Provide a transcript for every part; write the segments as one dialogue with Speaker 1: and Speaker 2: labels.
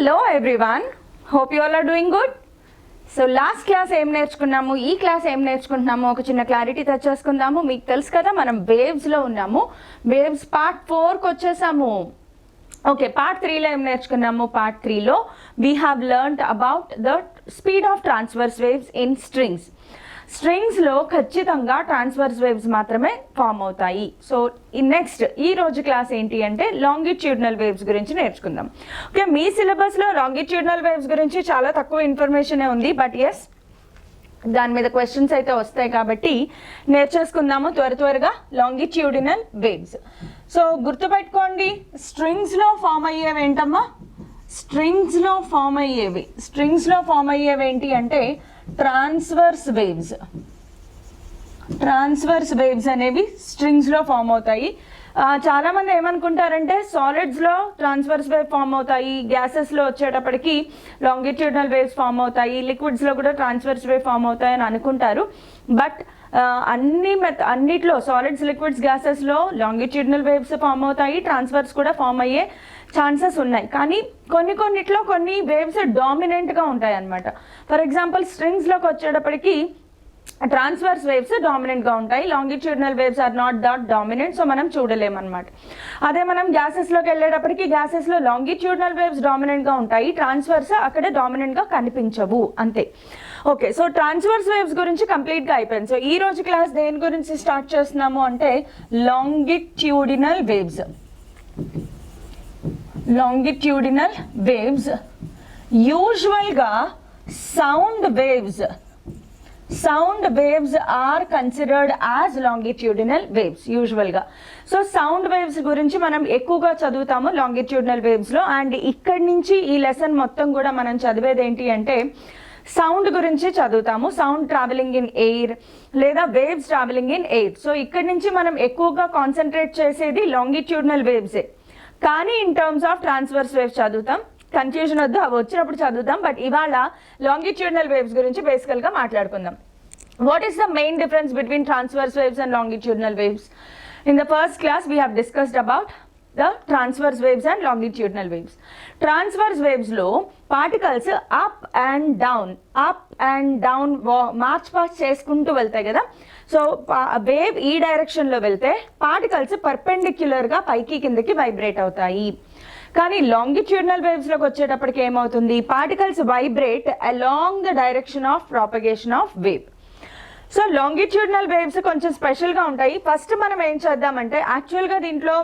Speaker 1: Hello everyone, hope you all are doing good. So last class ఏం నేర్చుకున్నాము, ఈ class ఏం నేర్చుకుంటున్నాము, ఒక చిన్న క్లారిటీ తెచ్చేసుకుందాము. మీకు తెలుసు కదా మనం వేవ్స్లో ఉన్నాము. వేవ్స్ పార్ట్ 4కి వచ్చేసాము. ఓకే, పార్ట్ 3లో ఏం నేర్చుకున్నాము? పార్ట్ 3లో we have learned about the speed of transverse waves in strings. స్ట్రింగ్స్లో ఖచ్చితంగా ట్రాన్స్వర్స్ వేవ్స్ మాత్రమే ఫామ్ అవుతాయి. సో నెక్స్ట్ ఈ రోజు క్లాస్ ఏంటి అంటే లాంగిట్యూడినల్ వేవ్స్ గురించి నేర్చుకుందాం. ఓకే, మీ సిలబస్లో లాంగిట్యూడినల్ వేవ్స్ గురించి చాలా తక్కువ ఇన్ఫర్మేషనే ఉంది, బట్ ఎస్ దాని మీద క్వశ్చన్స్ అయితే వస్తాయి కాబట్టి నేర్చేసుకుందాము త్వరగా. లాంగిట్యూడినల్ వేవ్స్, సో గుర్తుపెట్టుకోండి, స్ట్రింగ్స్లో ఫామ్ అయ్యేవి ఏంటమ్మా? స్ట్రింగ్స్లో ఫామ్ అయ్యేవి ఏంటి అంటే ట్రాన్స్వర్స్ వేవ్స్ అనేవి స్ట్రింగ్స్లో ఫామ్ అవుతాయి. చాలామంది ఏమనుకుంటారంటే సాలిడ్స్లో ట్రాన్స్వర్స్ వేవ్ ఫామ్ అవుతాయి, గ్యాసెస్లో వచ్చేటప్పటికి లాంగిట్యూడినల్ వేవ్స్ ఫామ్ అవుతాయి, లిక్విడ్స్లో కూడా ట్రాన్స్వర్స్ వేవ్ ఫామ్ అవుతాయి అని అనుకుంటారు. బట్ అన్నిట్లో సాలిడ్స్, లిక్విడ్స్, గ్యాసెస్లో లాంగిట్యూడినల్ వేవ్స్ ఫామ్ అవుతాయి, ట్రాన్స్వర్స్ కూడా ఫామ్ అయ్యే ఛాన్సెస్ ఉన్నాయి. కానీ కొన్నిట్లో కొన్ని వేవ్స్ డామినెంట్గా ఉంటాయి అన్నమాట. ఫర్ ఎగ్జాంపుల్ స్ట్రింగ్స్లోకి వచ్చేటప్పటికి ట్రాన్స్వర్స్ వేవ్స్ డామినెంట్గా ఉంటాయి, longitudinal waves are not that dominant, so మనం చూడలేమన్నమాట. అదే మనం గ్యాసెస్లోకి వెళ్ళేటప్పటికి గ్యాసెస్లో లాంగిట్యూడినల్ వేవ్స్ డామినెంట్గా ఉంటాయి, ట్రాన్స్వర్స్ అక్కడ డామినెంట్గా కనిపించవు, అంతే. ఓకే, సో ట్రాన్స్వర్స్ వేవ్స్ గురించి కంప్లీట్గా అయిపోయింది. సో ఈ రోజు క్లాస్ దేని గురించి స్టార్ట్ చేస్తున్నాము అంటే లాంగిట్యూడినల్ వేవ్స్. యూజువల్గా sound waves are considered as longitudinal waves యూజువల్గా. సో సౌండ్ వేవ్స్ గురించి మనం ఎక్కువగా చదువుతాము లాంగిట్యూడినల్ వేవ్స్లో. అండ్ ఇక్కడి నుంచి ఈ లెసన్ మొత్తం కూడా మనం చదివేది ఏంటి అంటే సౌండ్ గురించి చదువుతాము, సౌండ్ ట్రావెలింగ్ ఇన్ ఎయిర్ లేదా waves travelling in air. So ఇక్కడి నుంచి మనం ఎక్కువగా కాన్సన్ట్రేట్ చేసేది లాంగిట్యూడినల్ వేవ్సే. కానీ in terms of transverse waves చదువుతాం, కన్ఫ్యూజన్ వద్దు, అవి వచ్చినప్పుడు చదువుతాం. బట్ ఇవాళ లాంగిట్యూడినల్ వేవ్స్ గురించి బేసికల్గా మాట్లాడుకుందాం. What is the main difference between transverse waves and longitudinal waves? In the first class we have discussed about the transverse waves and longitudinal waves. Transverse వేవ్స్లో particles up and down march pass చేసుకుంటూ వెళ్తాయి కదా. So wave ఈ డైరెక్షన్లో వెళ్తే particles పర్పెండిక్యులర్గా పైకి కిందకి vibrate అవుతాయి. కానీ లాంగిట్యూడినల్ వేవ్స్లోకి వచ్చేటప్పటికి ఏమవుతుంది? Particles vibrate along the direction of propagation of wave. So longitudinal waves కొంచెం స్పెషల్గా ఉంటాయి. ఫస్ట్ మనం ఏం చేద్దామంటే యాక్చువల్గా దీంట్లో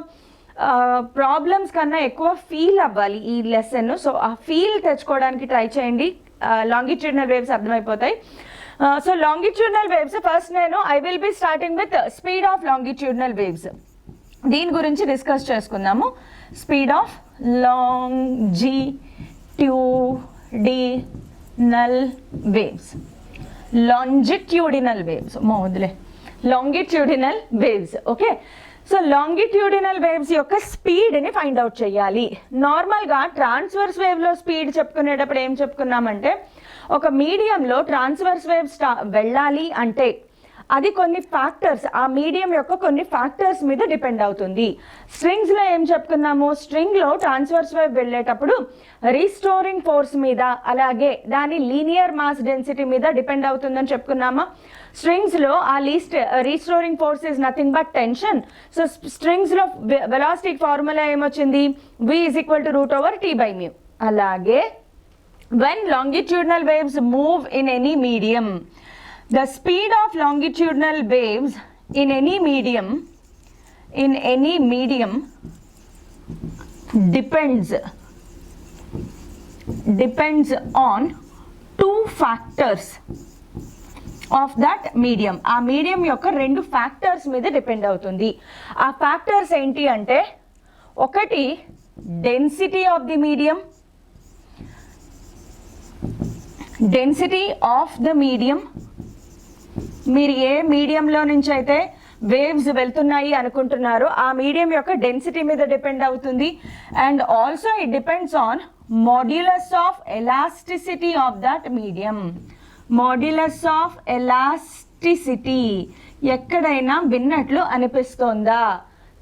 Speaker 1: ప్రాబ్లమ్స్ కన్నా ఎక్కువ ఫీల్ అవ్వాలి ఈ లెసన్. సో ఆ ఫీల్ తెచ్చుకోవడానికి ట్రై చేయండి, లాంగిట్యూడినల్ వేవ్స్ అర్థమైపోతాయి. So longitudinal waves first I will be starting with speed of longitudinal waves. దీని గురించి డిస్కస్ చేసుకుందాము. Speed of longitudinal waves. Okay, so longitudinal waves యొక్క స్పీడ్ని ఫైండ్ అవుట్ చేయాలి. నార్మల్గా ట్రాన్స్వర్స్ వేవ్లో స్పీడ్ చెప్పుకునేటప్పుడు ఏం చెప్పుకున్నామంటే ఒక మీడియంలో ట్రాన్స్వర్స్ వేవ్స్ వెళ్ళాలి అంటే అది కొన్ని ఫ్యాక్టర్స్, ఆ మీడియం యొక్క కొన్ని ఫ్యాక్టర్స్ మీద డిపెండ్ అవుతుంది. స్ట్రింగ్స్లో ఏం చెప్పుకున్నాము? స్ట్రింగ్లో ట్రాన్స్వర్స్ వేవ్ వెళ్ళేటప్పుడు రీస్టోరింగ్ ఫోర్స్ మీద అలాగే దాని లీనియర్ మాస్ డెన్సిటీ మీద డిపెండ్ అవుతుందని చెప్పుకున్నామా? స్ట్రింగ్స్లో ఆ restoring force is nothing but tension. So స్ట్రింగ్స్లో వెలాసిటీ ఫార్ములా ఏమొచ్చింది? v = √T/μ. అలాగే when longitudinal waves move in any medium, the speed of longitudinal waves in any medium depends on two factors of that medium. ఆ medium యొక్క రెండు factors మీద depend అవుతుంది. ఆ factors ఏంటి అంటే ఒకటి డెన్సిటీ ఆఫ్ ది మీడియం, మీరు ఏ మీడియంలో నుంచి అయితే వేవ్స్ వెళ్తున్నాయి అనుకుంటున్నారో ఆ మీడియం యొక్క డెన్సిటీ మీద డిపెండ్ అవుతుంది. And also it depends on modulus of elasticity of that medium. ఎక్కడైనా విన్నట్లు అనిపిస్తోందా?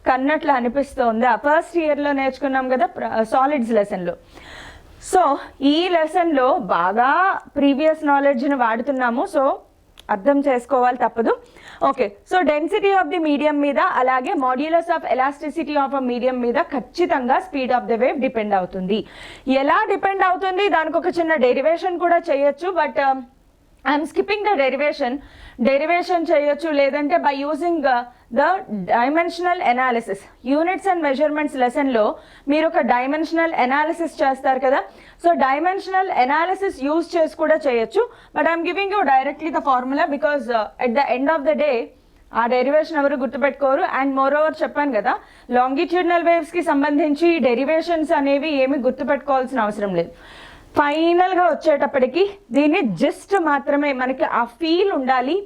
Speaker 1: కన్నట్లు అనిపిస్తోందా? ఫస్ట్ ఇయర్లో నేర్చుకున్నాం కదా సాలిడ్స్ లెసన్లో. సో ఈ లెసన్లో బాగా ప్రీవియస్ నాలెడ్జ్ని వాడుతున్నాము, సో అర్థం చేసుకోవాలి తప్పదు. Okay, so density of the medium మీద అలాగే modulus of elasticity of a medium మీద ఖచ్చితంగా speed of the wave depend అవుతుంది. ఎలా డిపెండ్ అవుతుంది దానికి ఒక చిన్న డెరివేషన్ కూడా చేయొచ్చు, but I'm skipping the derivation చేయొచ్చు, లేదంటే by using the dimensional analysis. Units and measurements లెసన్లో మీరు ఒక డైమెన్షనల్ ఎనాలిసిస్ చేస్తారు కదా, సో డైమెన్షనల్ ఎనాలిసిస్ యూజ్ చేసి కూడా చేయొచ్చు, but I'm giving you directly the formula because at the end of the day ఆ డెరివేషన్ ఎవరు గుర్తుపెట్టుకోరు. అండ్ మోర్ ఓవర్ చెప్పాను కదా, లాంగిట్యూడినల్ వేవ్స్కి సంబంధించి డెరివేషన్స్ అనేవి ఏమి గుర్తుపెట్టుకోవాల్సిన అవసరం లేదు. ఫైనల్గా వచ్చేటప్పటికి దీన్ని జస్ట్ మాత్రమే మనకి ఆ ఫీల్ ఉండాలి.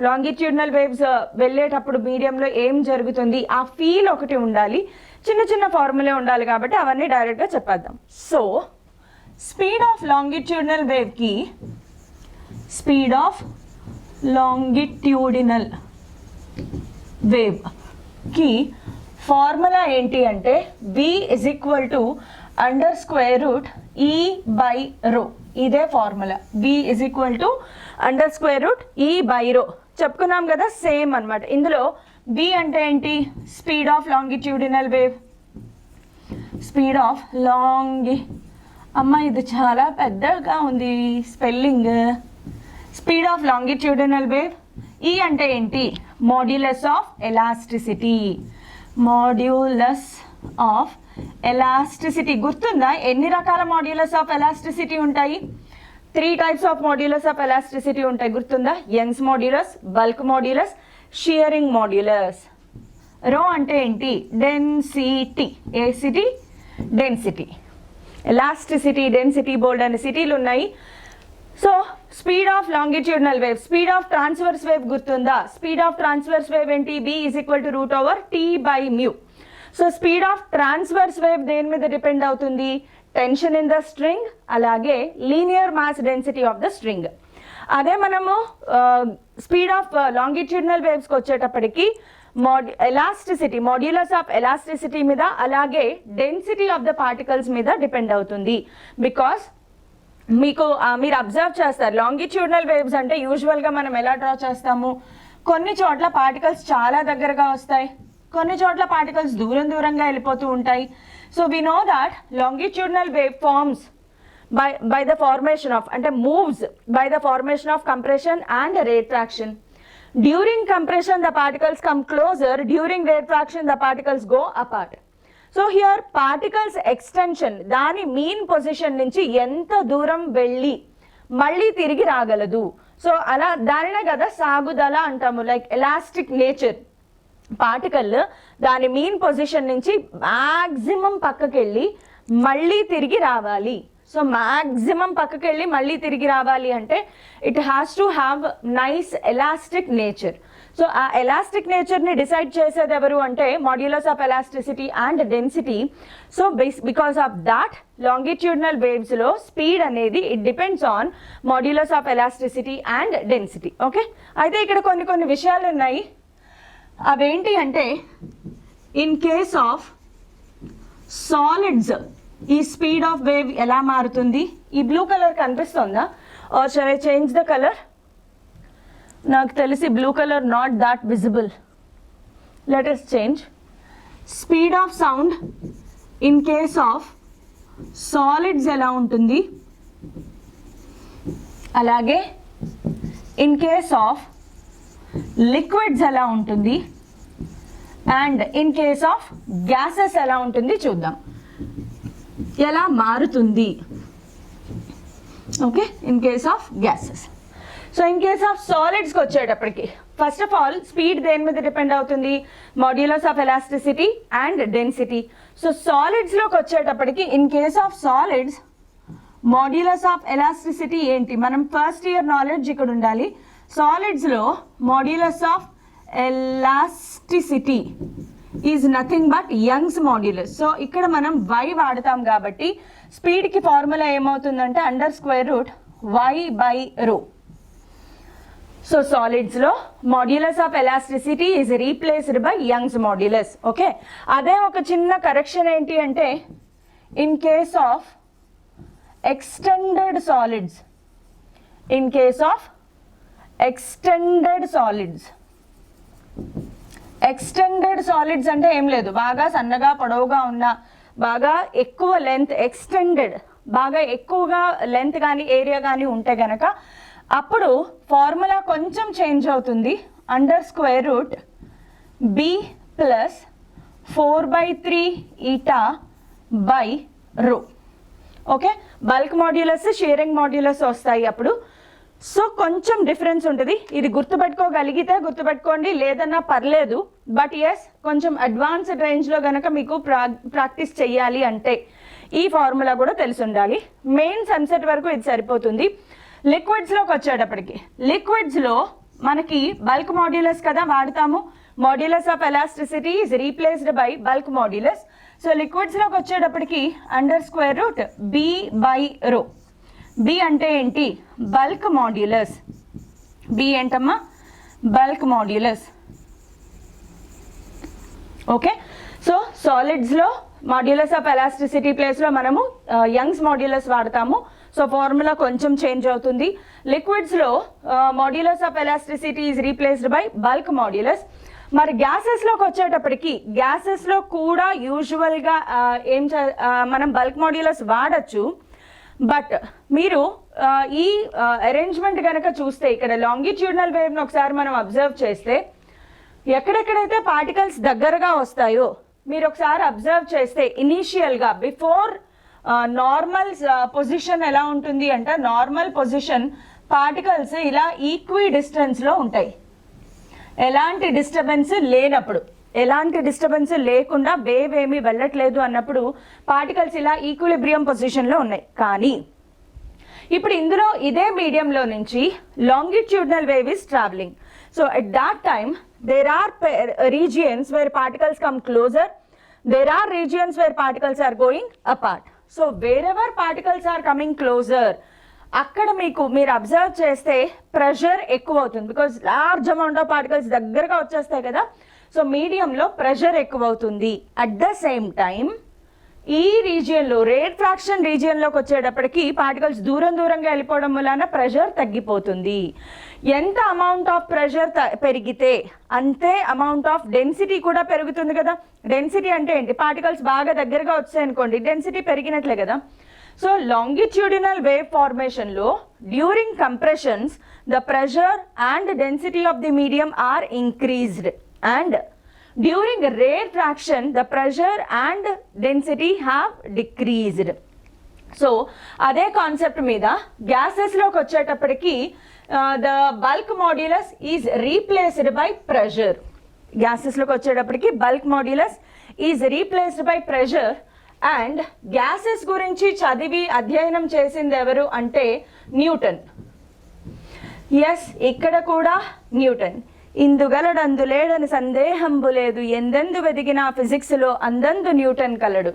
Speaker 1: లాంగిట్యూడినల్ వేవ్స్ వెళ్ళేటప్పుడు మీడియంలో ఏం జరుగుతుంది ఆ ఫీల్ ఒకటి ఉండాలి, చిన్న చిన్న ఫార్ములే ఉండాలి, కాబట్టి అవన్నీ డైరెక్ట్గా చెప్పేద్దాం. సో స్పీడ్ ఆఫ్ లాంగిట్యూడినల్ వేవ్కి స్పీడ్ ఆఫ్ లాంగిట్యూడినల్ వేవ్కి ఫార్ములా ఏంటి అంటే v is equal to under square root E by rho. ఇదే formula, v is equal to under square root E by rho చెప్పుకున్నాం కదా, సేమ్ అనమాట. ఇందులో v అంటే ఏంటి, speed of longitudinal wave, speed of అమ్మ ఇది చాలా పెద్దగా ఉంది spelling. Speed of longitudinal wave. E అంటే ఏంటి, modulus of elasticity, modulus of elasticity. గుర్తుందా ఎన్ని రకాల మాడ్యులస్ ఆఫ్ ఎలాస్టిసిటీ ఉంటాయి? 3 types of modulus of elasticity ఉంటాయి, గుర్తుందా? Young's modulus, bulk modulus, shearing modulus. Rho అంటే ఏంటి, డెన్సిటీ, ఏసిటీ డెన్సిటీ, ఎలాస్టిసిటీ డెన్సిటీ, బోల్డ్ అనే సిటీలు ఉన్నాయి. So speed of longitudinal wave. Speed of transverse wave గుర్తుందా? స్పీడ్ ఆఫ్ ట్రాన్స్వర్స్ వేవ్ ఏంటి, v is equal to √T/μ. So speed of transverse wave దేని మీద డిపెండ్ అవుతుంది, టెన్షన్ ఇన్ ద స్ట్రింగ్ అలాగే linear mass density of the string. అదే మనము speed of longitudinal వేవ్స్కి వచ్చేటప్పటికి elasticity, modulus of elasticity మీద అలాగే డెన్సిటీ ఆఫ్ ద పార్టికల్స్ మీద డిపెండ్ అవుతుంది. బికాస్ మీరు అబ్జర్వ్ చేస్తారు, లాంగిట్యూడినల్ వేవ్స్ అంటే యూజువల్గా మనం ఎలా డ్రా చేస్తాము, కొన్ని చోట్ల పార్టికల్స్ చాలా దగ్గరగా వస్తాయి, కొన్ని చోట్ల పార్టికల్స్ దూరంగా వెళ్ళిపోతూ ఉంటాయి. So we know that longitudinal wave forms by the formation of, అంటే moves by the formation of compression and retraction. During compression the particles come closer, during retraction the particles go apart. So here particles extension దాని mean position నుంచి ఎంత దూరం వెళ్ళి మళ్ళీ తిరిగి రాగలదు. So అలా దానినే కదా సాగుదల అంటాము, లైక్ ఎలాస్టిక్ నేచర్. పార్టికల్ దాని మీన్ పొజిషన్ నుంచి మ్యాక్సిమం పక్కకెళ్ళి మళ్ళీ తిరిగి రావాలి. సో మ్యాక్సిమం పక్కకి వెళ్ళి మళ్ళీ తిరిగి రావాలి అంటే it has to have nice elastic nature. So ఆ ఎలాస్టిక్ నేచర్ని డిసైడ్ చేసేది ఎవరు అంటే modulus of elasticity and density. So because of that longitudinal వేవ్స్లో స్పీడ్ అనేది it depends on modulus of elasticity and density. Okay, అయితే ఇక్కడ కొన్ని విషయాలు ఉన్నాయి. అవేంటి అంటే ఇన్ కేస్ ఆఫ్ సాలిడ్స్ ఈ స్పీడ్ ఆఫ్ వేవ్ ఎలా మారుతుంది. ఈ బ్లూ కలర్ కనిపిస్తుందా, or shall I change the colour? నాకు తెలిసి blue colour not that visible. Let us change. Speed of sound in case of solids ఎలా ఉంటుంది, అలాగే ఇన్ కేస్ ఆఫ్ లిక్విడ్స్ ఎలా ఉంటుంది, and in case of gases ఎలా ఉంటుంది చూద్దాం, ఎలా మారుతుంది. Okay, in case of gases. So in case of సాలిడ్స్కి వచ్చేటప్పటికి ఫస్ట్ ఆఫ్ ఆల్ స్పీడ్ దేని మీద డిపెండ్ అవుతుంది, modulus of elasticity and density. So సాలిడ్స్లోకి వచ్చేటప్పటికి in case of solids modulus of elasticity ఏంటి, మనం ఫస్ట్ ఇయర్ నాలెడ్జ్ ఇక్కడ ఉండాలి. సాలిడ్స్లో modulus of elasticity is nothing but Young's modulus. So ఇక్కడ మనం y వాడతాం కాబట్టి స్పీడ్కి ఫార్ములా ఏమవుతుందంటే under square root y/ρ. So సాలిడ్స్లో modulus of elasticity is replaced by Young's modulus. Okay, అదే ఒక చిన్న కరెక్షన్ ఏంటి అంటే in case of extended solids, in case of extended solids, extended solids అంటే ఏం లేదు, బాగా సన్నగా పొడవుగా ఉన్న, బాగా ఎక్కువ లెంత్, ఎక్స్టెండెడ్ బాగా ఎక్కువగా లెంత్ కానీ ఏరియా కానీ ఉంటే గనక అప్పుడు ఫార్ములా కొంచెం చేంజ్ అవుతుంది. Under square root b plus 4/3 eta by rho. Okay, bulk modulus, sharing modulus వస్తాయి అప్పుడు. సో కొంచెం డిఫరెన్స్ ఉంటుంది. ఇది గుర్తుపెట్టుకోగలిగితే గుర్తుపెట్టుకోండి, లేదన్నా పర్లేదు. బట్ ఎస్, కొంచెం అడ్వాన్స్డ్ రేంజ్లో కనుక మీకు ప్రాక్టీస్ చెయ్యాలి అంటే ఈ ఫార్ములా కూడా తెలిసి ఉండాలి. మెయిన్ సన్సెట్ వరకు ఇది సరిపోతుంది. లిక్విడ్స్లోకి వచ్చేటప్పటికి, లిక్విడ్స్లో మనకి బల్క్ మాడ్యులస్ కదా వాడతాము. Modulus of elasticity is replaced by bulk modulus. So లిక్విడ్స్లోకి వచ్చేటప్పటికి under square root b by rho. B అంటే ఏంటి? Bulk modulus. బి ఏంటమ్మా? Bulk modulus. ఓకే, సో సాలిడ్స్లో మాడ్యులస్ ఆఫ్ ఎలాస్టిసిటీ ప్లేస్లో మనము యంగ్స్ మాడ్యులస్ వాడతాము. సో ఫార్ములా కొంచెం చేంజ్ అవుతుంది. లిక్విడ్స్లో modulus of elasticity is replaced by bulk modulus. మరి గ్యాసెస్లోకి వచ్చేటప్పటికి, గ్యాసెస్లో కూడా యూజువల్గా మనం బల్క్ మాడ్యులస్ వాడచ్చు. బట్ మీరు ఈ అరేంజ్మెంట్ కనుక చూస్తే, ఇక్కడ లాంగిట్యూడినల్ వేవ్ని ఒకసారి మనం అబ్జర్వ్ చేస్తే, ఎక్కడెక్కడైతే పార్టికల్స్ దగ్గరగా వస్తాయో మీరు ఒకసారి అబ్జర్వ్ చేస్తే, ఇనీషియల్గా బిఫోర్ నార్మల్ పొజిషన్ ఎలా ఉంటుంది అంటే, నార్మల్ పొజిషన్ పార్టికల్స్ ఇలా ఈక్వి డిస్టెన్స్లో ఉంటాయి. ఎలాంటి డిస్టర్బెన్స్ లేనప్పుడు, ఎలాంటి డిస్టర్బెన్స్ లేకుండా వేవ్ ఏమీ వెళ్ళట్లేదు అన్నప్పుడు పార్టికల్స్ ఇలా ఈక్విలిబ్రియం పొజిషన్లో ఉన్నాయి. కానీ ఇప్పుడు ఇందులో ఇదే మీడియంలో నుంచి longitudinal wave is travelling. So at that time there are regions where particles come closer, there are regions where particles are going apart. So wherever particles are coming closer, అక్కడ మీరు అబ్జర్వ్ చేస్తే ప్రెషర్ ఎక్కువ అవుతుంది. Because large amount of particles దగ్గరగా వచ్చేస్తాయి కదా. So మీడియంలో pressure ఎక్కువ అవుతుంది. అట్ ద సేమ్ టైం ఈ రీజియన్లో, రేర్ ఫ్రాక్షన్ రీజియన్లోకి వచ్చేటప్పటికి పార్టికల్స్ దూరంగా వెళ్ళిపోవడం వలన ప్రెషర్ తగ్గిపోతుంది. ఎంత అమౌంట్ ఆఫ్ ప్రెషర్ పెరిగితే అంతే అమౌంట్ ఆఫ్ డెన్సిటీ కూడా పెరుగుతుంది కదా. డెన్సిటీ అంటే ఏంటి? పార్టికల్స్ బాగా దగ్గరగా వచ్చాయి అనుకోండి, డెన్సిటీ పెరిగినట్లే కదా. సో లాంగిట్యూడినల్ వేవ్ ఫార్మేషన్లో during compressions the pressure and density of the medium are increased, and during rare fraction the pressure and density have decreased. So అదే కాన్సెప్ట్ మీద గ్యాసెస్లోకి వచ్చేటప్పటికి the bulk modulus is replaced by pressure. గ్యాసెస్లోకి వచ్చేటప్పటికి bulk modulus is replaced by pressure. And gases గురించి చదివి అధ్యయనం చేసింది ఎవరు అంటే న్యూటన్. ఎస్, ఇక్కడ కూడా న్యూటన్. ఇందుగలడందు లేడని సందేహంబు లేదు, ఎందెందు వెదిగిన ఫిజిక్స్లో అందందు న్యూటన్ కలడు.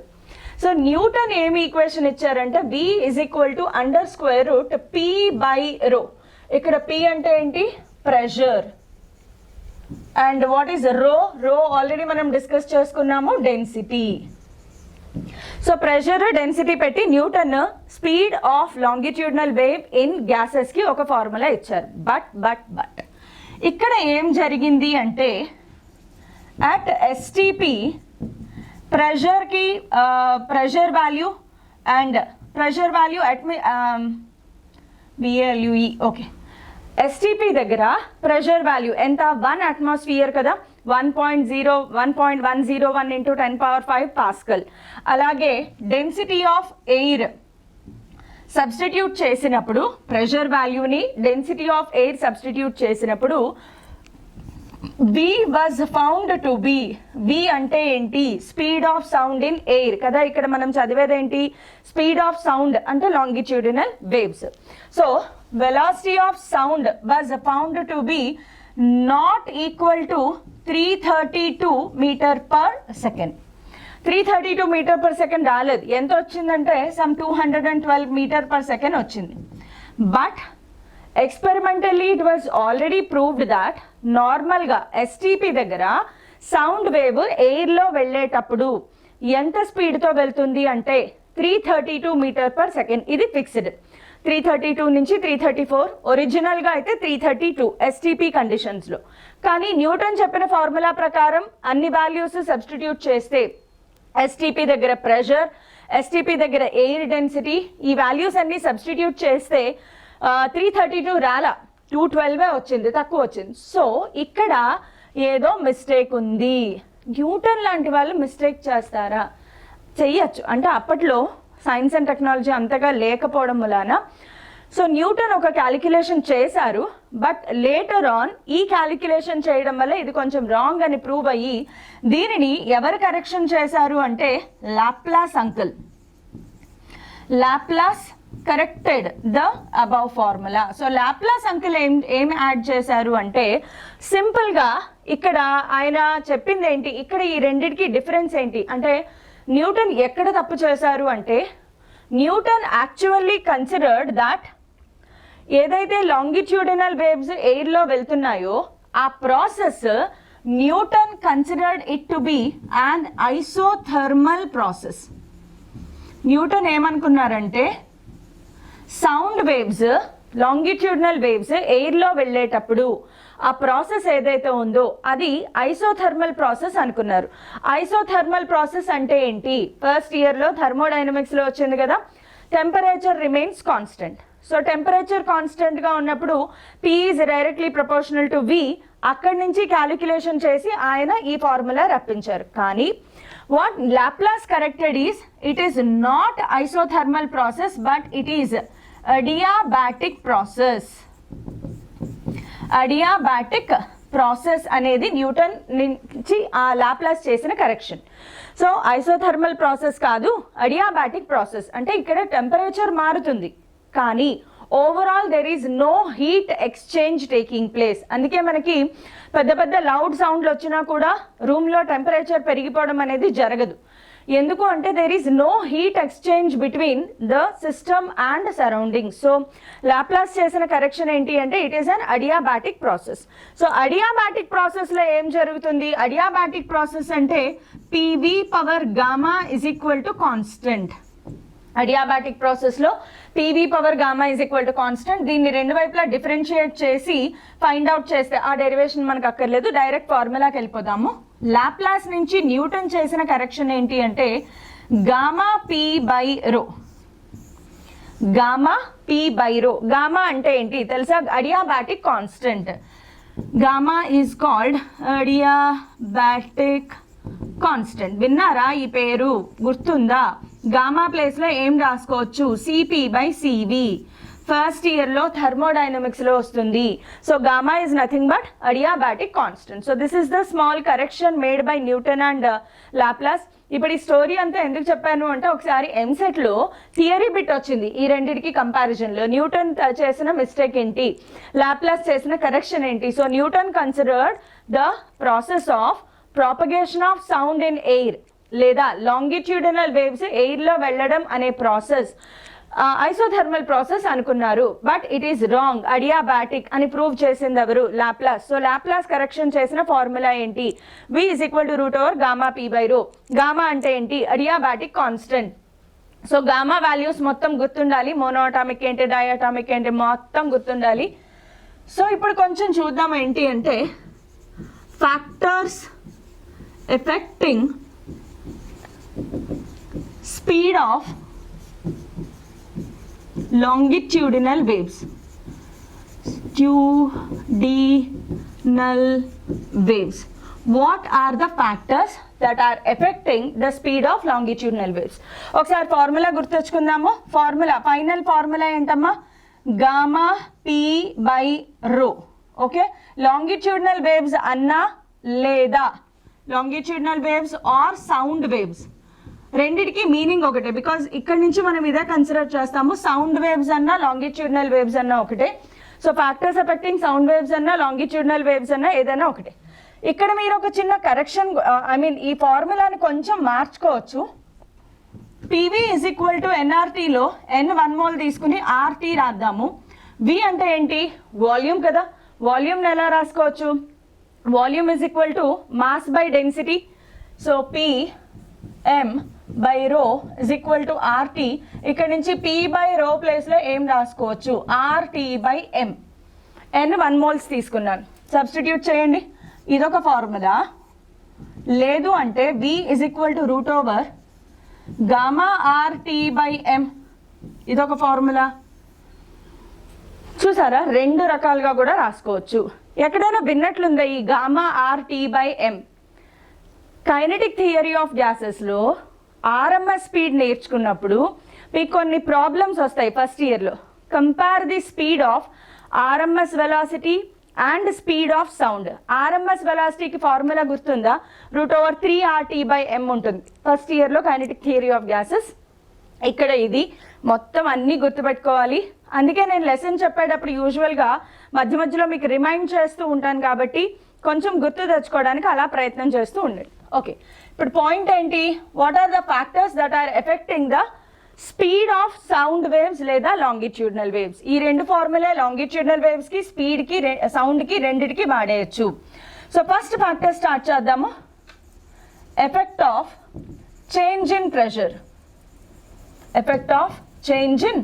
Speaker 1: సో న్యూటన్ ఏమి ఈక్వేషన్ ఇచ్చారంటే V = under square route P by రో. ఇక్కడ P అంటే ఏంటి? ప్రెషర్. అండ్ వాట్ ఈస్ రో? రో ఆల్రెడీ మనం డిస్కస్ చేసుకున్నాము, డెన్సిటీ. సో ప్రెషర్, డెన్సిటీ పెట్టి Newton speed of longitudinal wave in గ్యాసెస్కి ఒక ఫార్ములా ఇచ్చారు. బట్ ఇక్కడ ఏం జరిగింది అంటే, అట్ ఎస్టీపీ ప్రెషర్కి pressure value and pressure value at VLUE. Okay, STP దగ్గర ప్రెషర్ వాల్యూ ఎంత? 1 అట్మాస్ఫియర్ కదా, 1.101 × 10⁵ పాస్కల్. అలాగే డెన్సిటీ ఆఫ్ ఎయిర్ సబ్స్టిట్యూట్ చేసినప్పుడు, ప్రెషర్ వాల్యూని డెన్సిటీ ఆఫ్ ఎయిర్ సబ్స్టిట్యూట్ చేసినప్పుడు V was found to be, V అంటే ఏంటి? Speed of sound in air కదా. ఇక్కడ మనం చదివేది ఏంటి? స్పీడ్ ఆఫ్ సౌండ్ అంటే longitudinal waves. So velocity of sound was found to be not equal to 332 m/s. 332 m/s రాలేదు. ఎంత వచ్చిందంటే సమ్ 212 m/s వచ్చింది. But experimentally it was already proved that నార్మల్గా ఎస్టీపీ దగ్గర సౌండ్ వేవ్ ఎయిర్లో వెళ్ళేటప్పుడు ఎంత స్పీడ్తో వెళ్తుంది అంటే 332 మీటర్ పర్ సెకండ్. ఇది ఫిక్స్డ్. 332 నుంచి 334, ఒరిజినల్గా అయితే 332 ఎస్టీపీ కండిషన్స్లో. కానీ న్యూటన్ చెప్పిన ఫార్ములా ప్రకారం అన్ని వాల్యూస్ సబ్స్టిట్యూట్ చేస్తే ఎస్టీపీ దగ్గర ప్రెషర్, ఎస్టీపీ దగ్గర ఎయిర్ డెన్సిటీ, ఈ వాల్యూస్ అన్ని సబ్స్టిట్యూట్ చేస్తే 332 రాలా, 212 వచ్చింది, తక్కువ వచ్చింది. సో ఇక్కడ ఏదో మిస్టేక్ ఉంది. న్యూటన్ లాంటి వాళ్ళు మిస్టేక్ చేస్తారా? చెయ్యొచ్చు. అంటే అప్పట్లో సైన్స్ అండ్ టెక్నాలజీ అంతగా లేకపోవడం వలన సో న్యూటన్ ఒక క్యాలిక్యులేషన్ చేశారు. బట్ లేటర్ ఆన్ ఈ క్యాలిక్యులేషన్ చేయడం వల్ల ఇది కొంచెం రాంగ్ అని ప్రూవ్ అయ్యి దీనిని ఎవరు కరెక్షన్ చేశారు అంటే Laplace uncle. Laplace corrected the above formula. So Laplace uncle ఏం యాడ్ చేశారు అంటే సింపుల్గా ఇక్కడ ఆయన చెప్పింది ఏంటి, ఇక్కడ ఈ రెండిటికి డిఫరెన్స్ ఏంటి అంటే న్యూటన్ ఎక్కడ తప్పు చేశారు అంటే న్యూటన్ యాక్చువల్లీ కన్సిడర్డ్ దట్ ఏదైతే లాంగిట్యూడినల్ వేవ్స్ ఎయిర్లో వెళ్తున్నాయో ఆ process Newton considered it to be an isothermal process. Newton ఏమనుకున్నారంటే సౌండ్ వేవ్స్, లాంగిట్యూడినల్ వేవ్స్ ఎయిర్లో వెళ్ళేటప్పుడు ఆ ప్రాసెస్ ఏదైతే ఉందో అది ఐసోథర్మల్ ప్రాసెస్ అనుకున్నారు. ఐసోథర్మల్ ప్రాసెస్ అంటే ఏంటి? ఫస్ట్ ఇయర్లో థర్మోడైనమిక్స్లో వచ్చింది కదా, temperature remains constant. So temperature కాన్స్టెంట్గా ఉన్నప్పుడు P is directly proportional to V. అక్కడి నుంచి క్యాలిక్యులేషన్ చేసి ఆయన ఈ ఫార్ములా రప్పించారు. కానీ what Laplace corrected is it is not isothermal process but it is adiabatic process. Adiabatic process అనేది న్యూటన్ నుంచి ఆ లాప్లాస్ చేసిన కరెక్షన్. సో ఐసోథర్మల్ ప్రాసెస్ కాదు, అడియాబాటిక్ ప్రాసెస్. అంటే ఇక్కడ టెంపరేచర్ మారుతుంది కానీ overall there is no heat exchange taking place. అందుకే మనకి పెద్ద పెద్ద లౌడ్ సౌండ్లు వచ్చినా కూడా రూమ్లో టెంపరేచర్ పెరిగిపోవడం అనేది జరగదు. ఎందుకు అంటే there is no heat exchange between the system and surroundings. So Laplace చేసిన కరెక్షన్ ఏంటి అంటే it is an adiabatic process. So adiabatic ప్రాసెస్లో ఏం జరుగుతుంది? అడియాబాటిక్ ప్రాసెస్ అంటే PV power gamma is equal to constant. Adiabatic ప్రాసెస్లో PV power gamma is equal to constant. దీన్ని రెండు వైపులా డిఫరెన్షియేట్ చేసి ఫైండ్ అవుట్ చేస్తే ఆ డెరివేషన్ మనకు అక్కర్లేదు, డైరెక్ట్ ఫార్ములాకి వెళ్ళిపోదాము. లాప్లాస్ నుంచి న్యూటన్ చేసిన కరెక్షన్ ఏంటి అంటే గామా P బై రో. గామా P బై రో. గామా అంటే ఏంటి తెలుసా? Adiabatic constant. Gamma is called adiabatic constant. విన్నారా ఈ పేరు? గుర్తుందా? గామా ప్లేస్లో ఏం రాసుకోవచ్చు? CP by CV. ఫస్ట్ ఇయర్లో థర్మోడైనమిక్స్లో వస్తుంది. So gamma is nothing but adiabatic constant. So this is the small correction made by Newton and Laplace. ఇప్పుడు ఈ స్టోరీ అంతా ఎందుకు చెప్పాను అంటే ఒకసారి ఎంసెట్లో థియరీ బిట్ వచ్చింది ఈ రెండింటికి కంపారిజన్లో. న్యూటన్ చేసిన మిస్టేక్ ఏంటి, లాప్లాస్ చేసిన కరెక్షన్ ఏంటి. So Newton considered the process of propagation of sound in air లేదా లాంగిట్యూడినల్ వేవ్స్ ఎయిర్లో వెళ్ళడం అనే ప్రాసెస్ ఐసోథర్మల్ ప్రాసెస్ అనుకున్నారు. But it is wrong, adiabatic అని ప్రూవ్ చేసింది ఎవరు? లాప్లాస్. సో లాప్లాస్ కరెక్షన్ చేసిన ఫార్ములా ఏంటి? V is equal to root over gamma P by రో. గామా అంటే ఏంటి? Adiabatic constant. So gamma values మొత్తం గుర్తుండాలి. మోనోటామిక్ ఏంటి, డయాటామిక్ ఏంటి మొత్తం గుర్తుండాలి. సో ఇప్పుడు కొంచెం చూద్దాం ఏంటి అంటే factors effecting speed of longitudinal waves. Longitudinal waves. What are the factors that are affecting the speed of longitudinal waves? ఒకసారి ఫార్ములా గుర్తొచ్చుకుందాము. ఫార్ములా, ఫైనల్ ఫార్ములా ఏంటమ్మా? Gamma P by rho. Okay, longitudinal waves అన్నా లేదా longitudinal waves are sound waves రెండిటికి meaning ఒకటే. Because ఇక్కడ నుంచి మనం ఇదే కన్సిడర్ చేస్తాము. సౌండ్ వేవ్స్ అన్నా లాంగిట్యూడినల్ వేవ్స్ అన్నా ఒకటే. So factors affecting sound waves అన్నా లాంగిట్యూడినల్ వేవ్స్ అన్నా ఏదైనా ఒకటే. ఇక్కడ మీరు ఒక చిన్న కరెక్షన్, ఈ ఫార్ములాని కొంచెం మార్చుకోవచ్చు. PV ఈజ్ ఈక్వల్ టు NRTలో N 1 మోల్ తీసుకుని RT రాద్దాము. V అంటే ఏంటి? వాల్యూమ్ కదా. వాల్యూమ్ని ఎలా రాసుకోవచ్చు? Volume is equal to mass by density. So PM by rho is equal to RT. ఇక్కడ నుంచి పీ బై రో ప్లేస్లో ఏం రాసుకోవచ్చు, RT by M. N 1 moles తీసుకున్నాను, సబ్స్టిట్యూట్ చేయండి. ఇదొక ఫార్ములా. లేదు అంటే V is equal to root over gamma RT by M, ఇదొక ఫార్ములా. చూసారా, 2 రకాలుగా కూడా రాసుకోవచ్చు. ఎక్కడైనా విన్నట్లుందా ఈ gamma RT by M? Kinetic theory of గ్యాసెస్లో ఆర్ఎంఎస్ స్పీడ్ నేర్చుకున్నప్పుడు మీకు కొన్ని ప్రాబ్లమ్స్ వస్తాయి ఫస్ట్ ఇయర్లో. Compare the speed of RMS velocity and speed of sound. RMS వెలాసిటీకి ఫార్ములా గుర్తుందా? √3RT/m ఉంటుంది ఫస్ట్ ఇయర్లో కైనెటిక్ థియరీ ఆఫ్ గ్యాసెస్. ఇక్కడ ఇది మొత్తం అన్నీ గుర్తుపెట్టుకోవాలి. అందుకే నేను లెసన్ చెప్పేటప్పుడు యూజువల్గా మధ్య మధ్యలో మీకు రిమైండ్ చేస్తూ ఉంటాను, కాబట్టి కొంచెం గుర్తు తెచ్చుకోవడానికి అలా ప్రయత్నం చేస్తూ ఉండండి. ఓకే, ఇప్పుడు పాయింట్ ఏంటి? What are the factors that are affecting the speed of sound waves లేదా లాంగిట్యూడినల్ వేవ్స్. ఈ 2 ఫార్ములే లాంగిట్యూడినల్ వేవ్స్కి, స్పీడ్కి, సౌండ్కి రెండిటికి వాడేయచ్చు. సో ఫస్ట్ ఫ్యాక్టర్ స్టార్ట్ చేద్దాము. Effect of change in pressure. Effect of change in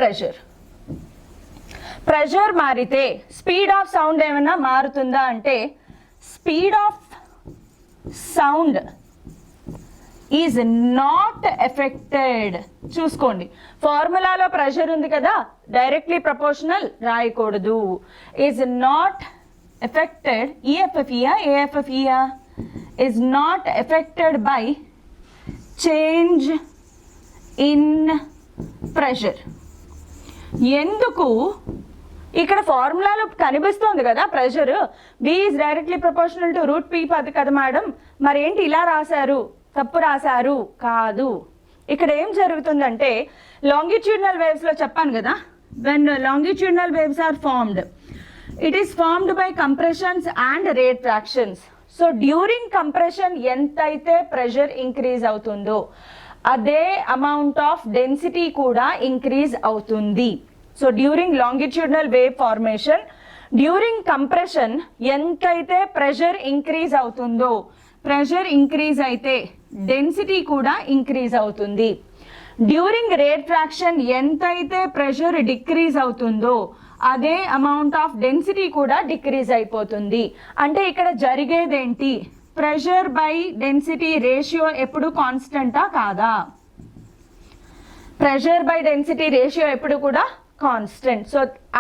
Speaker 1: pressure. Pressure మారితే స్పీడ్ ఆఫ్ సౌండ్ ఏమైనా మారుతుందా అంటే, speed of sound is not affected. చూసుకోండి, ఫార్ములాలో ప్రెషర్ ఉంది కదా, డైరెక్ట్లీ ప్రపోర్షనల్ రాయకూడదు. ఈజ్ నాట్ ఎఫెక్టెడ్, ఈఎఫ్ఎఫ్ఈయా ఏఎఫ్ఎఫ్ఈయా, is not affected by change in pressure. ఎందుకు? ఇక్కడ ఫార్ములాలో కనిపిస్తోంది కదా pressure, B is directly proportional to √P కదా మేడం, మరి ఏంటి ఇలా రాశారు, తప్పు రాశారు? కాదు. ఇక్కడ ఏం జరుగుతుందంటే, లాంగిట్యూడినల్ వేవ్స్లో చెప్పాను కదా, when longitudinal waves are formed, it is formed by compressions and retractions. So during compression ఎంతైతే ప్రెషర్ ఇంక్రీజ్ అవుతుందో అదే అమౌంట్ ఆఫ్ డెన్సిటీ కూడా ఇంక్రీజ్ అవుతుంది. So during longitudinal wave formation, during compression ఎంతైతే ప్రెషర్ ఇంక్రీజ్ అవుతుందో, ప్రెషర్ ఇంక్రీజ్ అయితే density కూడా increase అవుతుంది. డ్యూరింగ్ రేట్రాక్షన్ ఎంతైతే ప్రెషర్ డిక్రీజ్ అవుతుందో అదే అమౌంట్ ఆఫ్ డెన్సిటీ కూడా డిక్రీజ్ అయిపోతుంది. అంటే ఇక్కడ జరిగేదేంటి? ప్రెషర్ బై డెన్సిటీ రేషియో ఎప్పుడు కాన్స్టెంటా కాదా? ప్రెషర్ బై డెన్సిటీ రేషియో ఎప్పుడు కూడా కాన్స్టెంట్. సో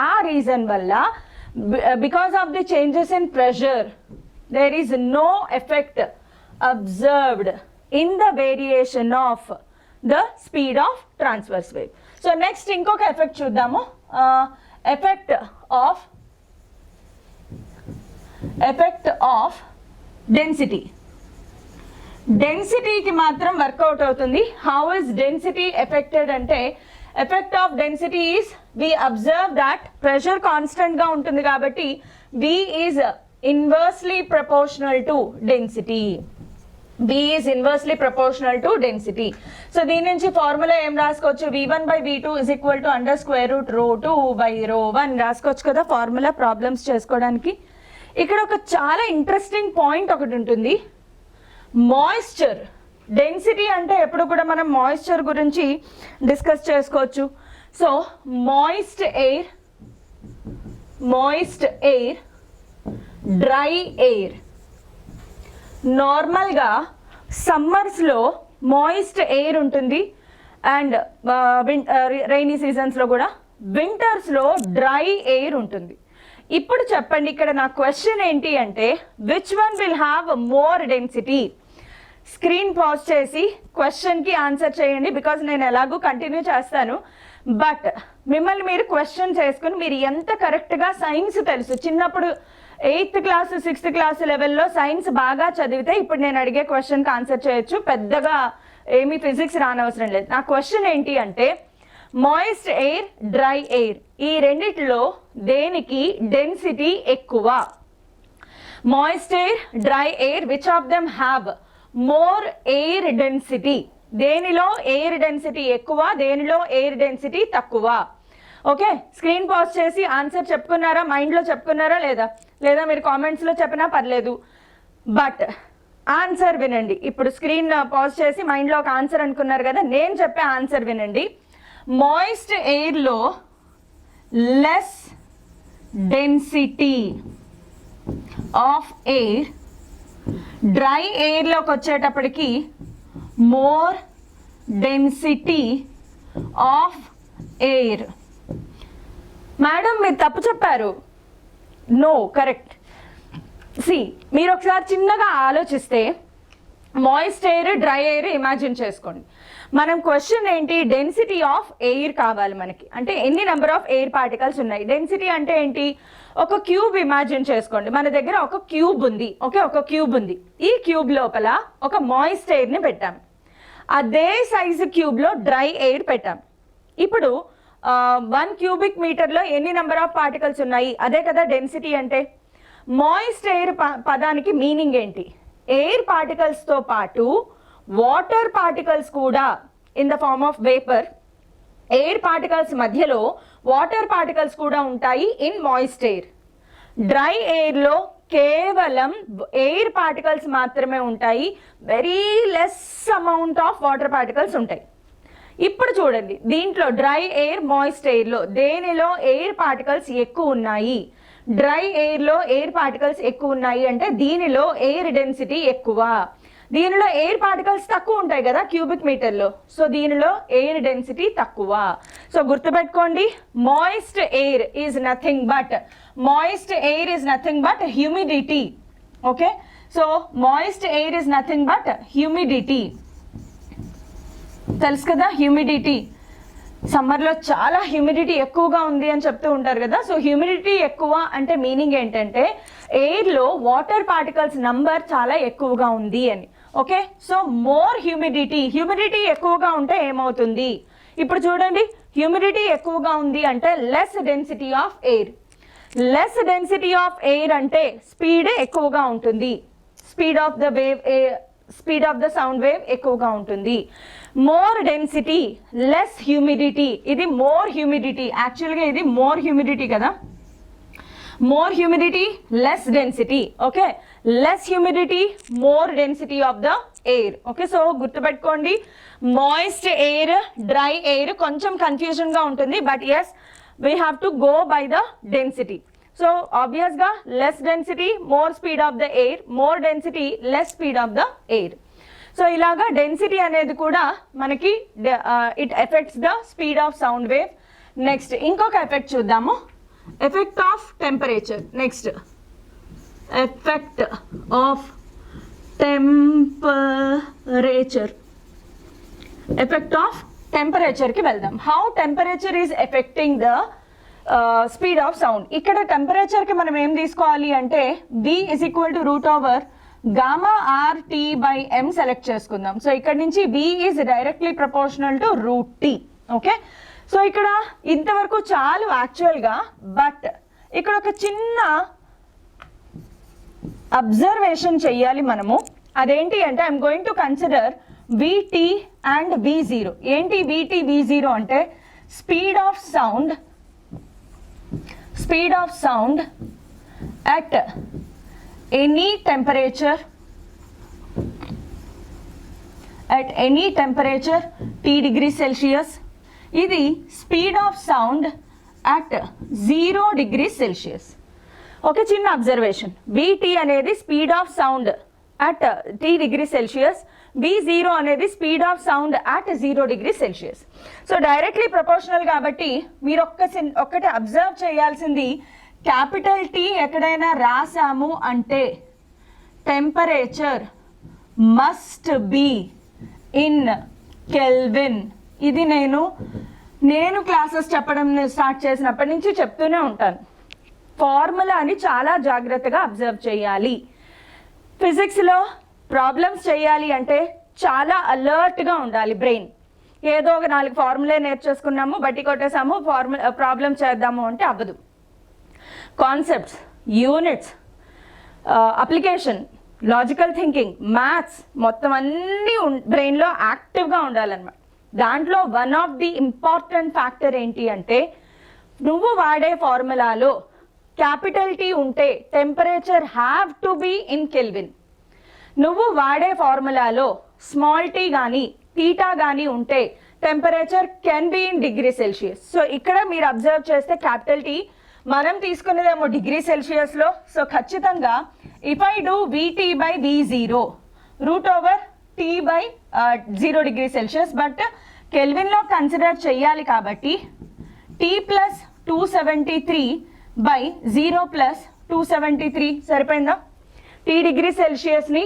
Speaker 1: ఆ రీజన్ వల్ల, because of the changes in pressure, there is no effect observed in the variation of the speed of transverse wave. So next ఇంకొక effect చూద్దాము. Effect of density. డెన్సిటీకి మాత్రం work out అవుతుంది. How is density affected అంటే, effect of density is, we observe that pressure కాన్స్టెంట్గా ఉంటుంది కాబట్టి V is inversely proportional to density. V is inversely proportional to density. So దీని నుంచి ఫార్ములా ఏం రాసుకోవచ్చు? V1/V2 is equal to √ρ2/ρ1 రాసుకోవచ్చు కదా ఫార్ములా ప్రాబ్లమ్స్ చేసుకోవడానికి. ఇక్కడ ఒక చాలా ఇంట్రెస్టింగ్ పాయింట్ ఒకటి ఉంటుంది. మాయిశ్చర్ డెన్సిటీ అంటే ఎప్పుడు కూడా మనం మాయిశ్చర్ గురించి డిస్కస్ చేసుకోవచ్చు. So moist air, dry air. నార్మల్గా సమ్మర్స్లో మాయిస్ట్ ఎయిర్ ఉంటుంది అండ్ రైనీ సీజన్స్లో కూడా. వింటర్స్లో డ్రై ఎయిర్ ఉంటుంది. ఇప్పుడు చెప్పండి, ఇక్కడ నా క్వశ్చన్ ఏంటి అంటే, which one will have more density? Screen pause చేసి క్వశ్చన్కి ఆన్సర్ చేయండి, బికాజ్ నేను ఎలాగూ కంటిన్యూ చేస్తాను. బట్ మిమ్మల్ని మీరు క్వశ్చన్ చేసుకుని, మీరు ఎంత కరెక్ట్గా సైన్స్ తెలుసు, చిన్నప్పుడు 8th క్లాస్ 6th క్లాస్ లెవెల్లో సైన్స్ బాగా చదివితే ఇప్పుడు నేను అడిగే క్వశ్చన్కి ఆన్సర్ చేయొచ్చు, పెద్దగా ఏమీ ఫిజిక్స్ రానవసరం లేదు. నా క్వశ్చన్ ఏంటి అంటే, మాయిస్ట్ ఎయిర్, డ్రై ఎయిర్, ఈ రెండిట్లో దేనికి డెన్సిటీ ఎక్కువ? Moist air, dry air, which of them have more air density? దేనిలో ఎయిర్ డెన్సిటీ ఎక్కువ, దేనిలో ఎయిర్ డెన్సిటీ తక్కువ? ఓకే, స్క్రీన్ పాజ్ చేసి ఆన్సర్ చెప్పుకున్నారా? మైండ్లో చెప్పుకున్నారా లేదా? లేదా మీరు కామెంట్స్లో చెప్పినా పర్లేదు. బట్ ఆన్సర్ వినండి. ఇప్పుడు స్క్రీన్ పాజ్ చేసి మైండ్లో ఒక ఆన్సర్ అనుకున్నారు కదా, నేను చెప్పే ఆన్సర్ వినండి. మాయిస్ట్ ఎయిర్లో less density of air, dry ఎయిర్లోకి వచ్చేటప్పటికి more density of air. Madam మీరు తప్పు చెప్పారు. No, correct. మీరు ఒకసారి చిన్నగా ఆలోచిస్తే moist air, dry air imagine చేసుకోండి. మనం క్వశ్చన్ ఏంటి, డెన్సిటీ ఆఫ్ ఎయిర్ కావాలి మనకి, అంటే ఎన్ని నెంబర్ ఆఫ్ ఎయిర్ పార్టికల్స్ ఉన్నాయి. డెన్సిటీ అంటే ఏంటి, ఒక క్యూబ్ ఇమాజిన్ చేసుకోండి. మన దగ్గర ఒక క్యూబ్ ఉంది, ఓకే, ఒక క్యూబ్ ఉంది. ఈ క్యూబ్ లోపల ఒక మాయిస్ట్ ఎయిర్ని పెట్టాం. అదే సైజు క్యూబ్లో డ్రై ఎయిర్ పెట్టాం. ఇప్పుడు 1 క్యూబిక్ మీటర్లో ఎన్ని నెంబర్ ఆఫ్ పార్టికల్స్ ఉన్నాయి, అదే కదా డెన్సిటీ అంటే. మాయిస్ట్ ఎయిర్ పదానికి మీనింగ్ ఏంటి, ఎయిర్ పార్టికల్స్తో పాటు వాటర్ పార్టికల్స్ కూడా in the form of vapour, air particles మధ్యలో వాటర్ పార్టికల్స్ కూడా ఉంటాయి ఇన్ మాయిస్ట్ ఎయిర్. డ్రై ఎయిర్లో కేవలం ఎయిర్ పార్టికల్స్ మాత్రమే ఉంటాయి, very less amount of water particles ఉంటాయి. ఇప్పుడు చూడండి, దీంట్లో డ్రై ఎయిర్, మాయిస్ట్ ఎయిర్లో దేనిలో ఎయిర్ పార్టికల్స్ ఎక్కువ ఉన్నాయి, డ్రై ఎయిర్లో ఎయిర్ పార్టికల్స్ ఎక్కువ ఉన్నాయి అంటే దీనిలో ఎయిర్ డెన్సిటీ ఎక్కువ, దీనిలో ఎయిర్ పార్టికల్స్ తక్కువ ఉంటాయి కదా క్యూబిక్ మీటర్లో, సో దీనిలో ఎయిర్ డెన్సిటీ తక్కువ. సో గుర్తుపెట్టుకోండి, moist air is nothing but humidity. Okay, so moist air is nothing but humidity. తెలుసు కదా, హ్యూమిడిటీ సమ్మర్లో చాలా హ్యూమిడిటీ ఎక్కువగా ఉంది అని చెప్తూ ఉంటారు కదా. సో హ్యూమిడిటీ ఎక్కువ అంటే మీనింగ్ ఏంటంటే ఎయిర్లో వాటర్ పార్టికల్స్ నంబర్ చాలా ఎక్కువగా ఉంది అని. ఓకే, సో మోర్ హ్యూమిడిటీ ఎక్కువగా ఉంటే ఏమవుతుంది, ఇప్పుడు చూడండి, హ్యూమిడిటీ ఎక్కువగా ఉంది అంటే less density of air. Less density of air అంటే స్పీడ్ ఎక్కువగా ఉంటుంది, speed of the sound wave ఎక్కువగా ఉంటుంది. More density, less humidity. ఇది మోర్ హ్యూమిడిటీ, యాక్చువల్గా ఇది మోర్ హ్యూమిడిటీ కదా, more humidity less density. Okay, less humidity more density of the air. Okay, so గుర్తుపెట్టుకోండి, మాయిస్ట్ ఎయిర్, డ్రై ఎయిర్ కొంచెం కన్ఫ్యూజన్గా ఉంటుంది, but yes we have to go by the density. So ఆబ్వియస్గా less density more speed of the air, more density less speed of the air. So ఇలాగా density అనేది కూడా మనకి it affects the speed of sound wave. Next ఇంకొక effect చూద్దాము, effect of temperature. Next effect of టెంపరేచర్కి వెళ్దాం. How temperature is affecting the speed of sound. ఇక్కడ టెంపరేచర్కి మనం ఏం తీసుకోవాలి అంటే B √/Γ RT/M సెలెక్ట్ చేసుకుందాం. సో ఇక్కడ నుంచి B is directly proportional to √T. Okay, so ఇక్కడ ఇంతవరకు చాలు యాక్చువల్గా, బట్ ఇక్కడ ఒక చిన్న అబ్జర్వేషన్ చెయ్యాలి మనము. అదేంటి అంటే I'm going to consider VT and V0. ఏంటి VT V0 అంటే speed of sound at any temperature T degrees Celsius. ఇది speed of sound at 0 degrees Celsius. Okay, చిన్న అబ్జర్వేషన్, VT అనేది speed of sound at T degrees Celsius, V0 అనేది speed of sound at 0 degrees Celsius. So directly proportional కాబట్టి మీరు ఒక్కటి observe చేయాల్సింది, capital T ఎక్కడైనా రాసాము అంటే temperature must be in kelvin. ఇది నేను క్లాసెస్ చెప్పడం స్టార్ట్ చేసినప్పటి నుంచి చెప్తూనే ఉంటాను. ఫార్ములాని చాలా జాగ్రత్తగా అబ్జర్వ్ చేయాలి. ఫిజిక్స్లో ప్రాబ్లమ్స్ చేయాలి అంటే చాలా అలర్ట్గా ఉండాలి బ్రెయిన్. ఏదో ఒక 4 ఫార్ములే నేర్చేసుకున్నాము, బట్టి కొట్టేసాము, ప్రాబ్లం చేద్దాము అంటే అవ్వదు. Concepts, units, application, logical thinking, maths మొత్తం అన్నీ బ్రెయిన్లో యాక్టివ్గా ఉండాలన్నమాట. దాంట్లో one of the important factor ఏంటి అంటే నువ్వు వాడే ఫార్ములాలో క్యాపిటల్ T ఉంటే temperature have to be in kelvin. నువ్వు వాడే ఫార్ములాలో స్మాల్ టీ కానీ టీటా కానీ ఉంటే temperature can be in degree Celsius. So ఇక్కడ మీరు అబ్జర్వ్ చేస్తే క్యాపిటల్ టీ మనం తీసుకునేదేమో డిగ్రీ సెల్సియస్లో. సో ఖచ్చితంగా if I do VT by V0 root over T by 0 degree Celsius, but కెల్విన్లో కన్సిడర్ చేయాలి కాబట్టి T ప్లస్ 273 బై 0 ప్లస్ 273 సరిపోయిందా? T డిగ్రీ సెల్సియస్ని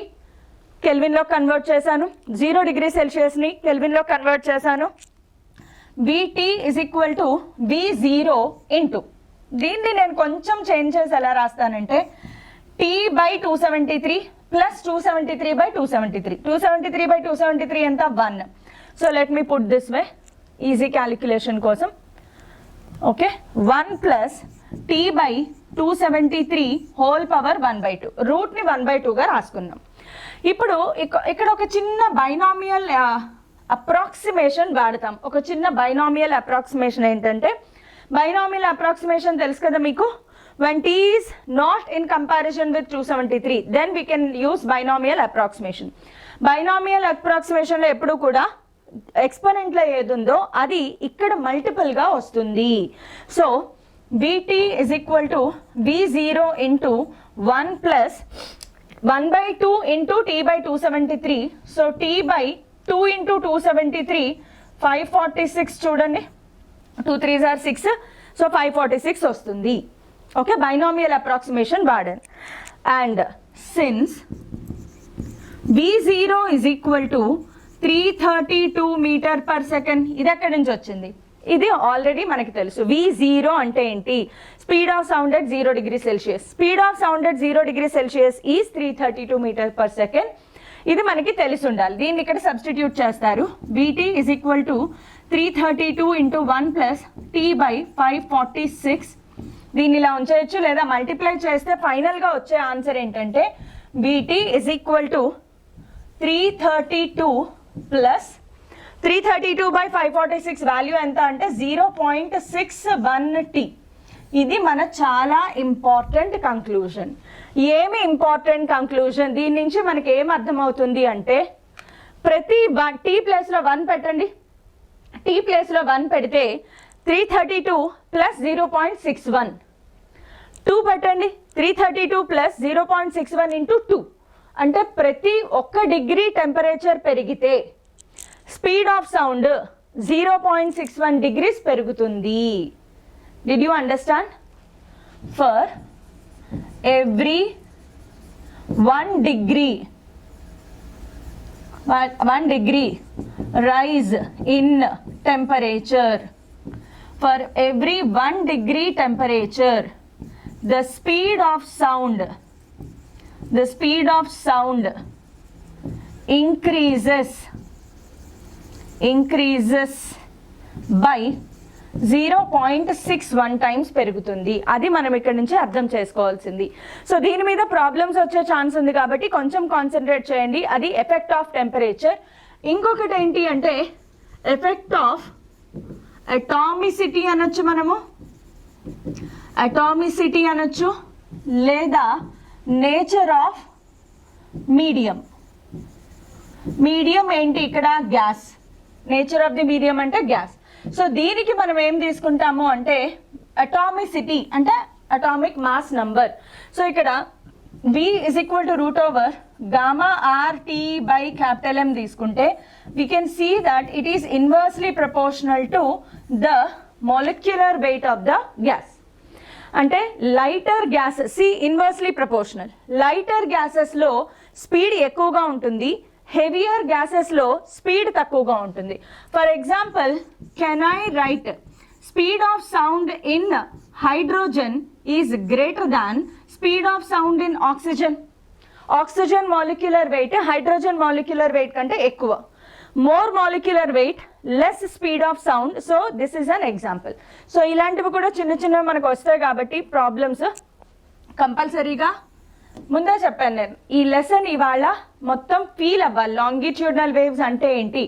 Speaker 1: కెల్విన్లో కన్వర్ట్ చేశాను, 0 డిగ్రీ సెల్సియస్ని కెల్విన్లో కన్వర్ట్ చేశాను. VT is equal to V0 into దీన్ని నేను కొంచెం చేంజ్ చేసి ఎలా రాస్తానంటే T by 273 plus 273 by 273. 273 by 273 ఎంత? 1. So let me put this way easy calculation కోసం. Okay, 1 plus T by 273 whole power 1/2. రూట్ని 1/2గా రాసుకున్నాం. ఇప్పుడు ఇక్కడ ఒక చిన్న బైనామియల్ అప్రాక్సిమేషన్ వాడతాం. ఒక చిన్న బైనామియల్ అప్రాక్సిమేషన్ ఏంటంటే, బైనామియల్ అప్రాక్సిమేషన్ తెలుసు కదా మీకు, when t is not in comparison with 273 then we can use binomial approximation. Binomial approximation లో ఎప్పుడు కూడా ఎక్స్పోనెంట్ లో ఏది ఉందో అది ఇక్కడ మల్టిపుల్ గా వస్తుంది. So VT is equal to V0 into 1 plus 1/2 into T by 273. So T by 2 into 273 546 చూడండి, 2 3s are 6, సో 546 వస్తుంది. ఓకే, బైనామియల్ అప్రాక్సిమేషన్ వాడాను. And since V0 is equal to 332 metre per second, ఇది ఎక్కడి నుంచి వచ్చింది? ఇది ఆల్రెడీ మనకి తెలుసు. V0 అంటే ఏంటి? Speed of sound at 0 degree Celsius. Speed of sound at 0 degree Celsius is 332 metre per second. ఇది మనకి తెలిసి ఉండాలి. దీన్ని ఇక్కడ సబ్స్టిట్యూట్ చేస్తారు. VT is equal to 332 into 1 plus T by 546. దీన్ని ఇలా ఉంచేయచ్చు, లేదా మల్టిప్లై చేస్తే ఫైనల్గా వచ్చే ఆన్సర్ ఏంటంటే VT is equal to 332 plus 332 by 546 value ఎంత అంటే 0.61 T. ఇది మన చాలా ఇంపార్టెంట్ కంక్లూజన్. ఏమి ఇంపార్టెంట్ కంక్లూజన్? దీని నుంచి మనకి ఏం అర్థమవుతుంది అంటే, ప్రతి T ప్లేస్లో 1 పెట్టండి. T ప్లేస్లో 1 పెడితే 332 ప్లస్ 0.61. 2 పెట్టండి, 332 ప్లస్ 0.61 ఇంటూ 2 అంటే ప్రతి 1 డిగ్రీ టెంపరేచర్ పెరిగితే స్పీడ్ ఆఫ్ సౌండ్ 0.61 డిగ్రీస్ పెరుగుతుంది. Did you understand? For every 1 degree rise in temperature, for every 1 degree temperature the speed of sound increases by 0.61 times పెరుగుతుంది. అది మనం ఇక్కడ నుంచి అర్థం చేసుకోవాల్సింది. సో దీని మీద ప్రాబ్లమ్స్ వచ్చే ఛాన్స్ ఉంది కాబట్టి కొంచెం కాన్సన్ట్రేట్ చేయండి. అది ఎఫెక్ట్ ఆఫ్ టెంపరేచర్. ఇంకొకటి ఏంటి అంటే ఎఫెక్ట్ ఆఫ్ అటామిసిటీ అనొచ్చు, మనము అటామిసిటీ అనొచ్చు, లేదా నేచర్ ఆఫ్ మీడియం. మీడియం ఏంటి ఇక్కడ? Gas. Nature of the medium అంటే గ్యాస్. సో దీనికి మనం ఏం తీసుకుంటాము అంటే అటామిసిటీ అంటే అటామిక్ మాస్ నంబర్. సో ఇక్కడ V is equal to root over gamma RT by capital M తీసుకుంటే we can see that it is inversely proportional to the molecular weight of the gas. అంటే lighter gases, inversely proportional. Lighter గ్యాసెస్లో speed ఎక్కువగా ఉంటుంది, heavier గ్యాసెస్లో speed తక్కువగా ఉంటుంది. For example, can I write speed of sound in hydrogen is greater than speed of sound in oxygen? Oxygen molecular weight hydrogen molecular weight కంటే ఎక్కువ. More molecular weight, less speed of sound. So this is an example. So ఇలాంటివి కూడా చిన్న చిన్నవి మనకు వస్తాయి కాబట్టి problems కంపల్సరీగా ముందే చెప్పాను నేను. ఈ లెసన్ ఇవాళ మొత్తం ఫీల్ అవ్వాలి. లాంగిట్యూడినల్ వేవ్స్ అంటే ఏంటి,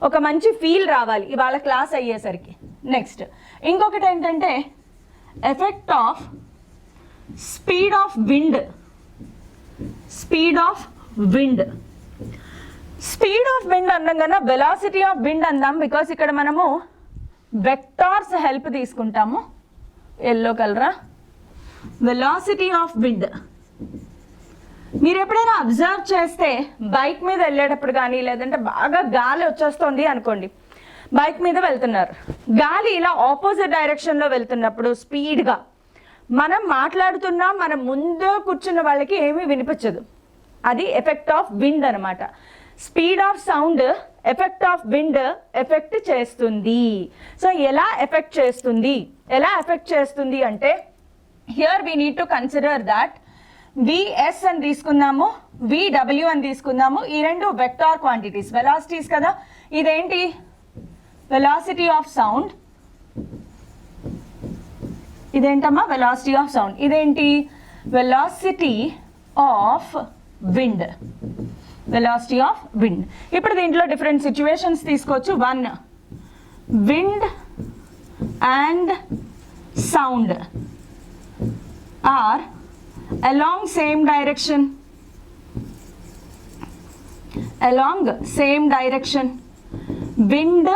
Speaker 1: ఒక మంచి ఫీల్ రావాలి ఇవాళ క్లాస్ అయ్యేసరికి. నెక్స్ట్ ఇంకొకటి ఏంటంటే effect of speed of wind wind. Speed of wind అన్నాం కన్నా వెలాసిటీ ఆఫ్ విండ్ అందాం, బికాస్ ఇక్కడ మనము వెక్టార్స్ హెల్ప్ తీసుకుంటాము. Yellow cholera, velocity of wind. మీరు ఎప్పుడైనా అబ్జర్వ్ చేస్తే బైక్ మీద వెళ్ళేటప్పుడు కానీ, లేదంటే బాగా గాలి వచ్చేస్తుంది అనుకోండి, బైక్ మీద వెళ్తున్నారు, గాలి ఇలా ఆపోజిట్ డైరెక్షన్లో వెళ్తున్నప్పుడు స్పీడ్గా మనం మాట్లాడుతున్నా మన ముందు కూర్చున్న వాళ్ళకి ఏమీ వినిపించదు. అది ఎఫెక్ట్ ఆఫ్ విండ్ అనమాట. Speed of sound effect of wind effect చేస్తుంది. సో ఎలా ఎఫెక్ట్ చేస్తుంది అంటే here we need to consider that VS అని తీసుకున్నాము, విడబ్ల్యూ అని తీసుకున్నాము. ఈ రెండు వెక్టార్ క్వాంటిటీస్, వెలాసిటీస్ కదా. ఇదేంటి? Velocity of sound. ఇదేంటమ్మా? Velocity of sound. ఇదేంటి? Velocity of wind. Velocity of wind. ఇప్పుడు దీంట్లో డిఫరెంట్ సిచ్యువేషన్స్ తీసుకోవచ్చు. 1, wind and sound are along same direction, wind,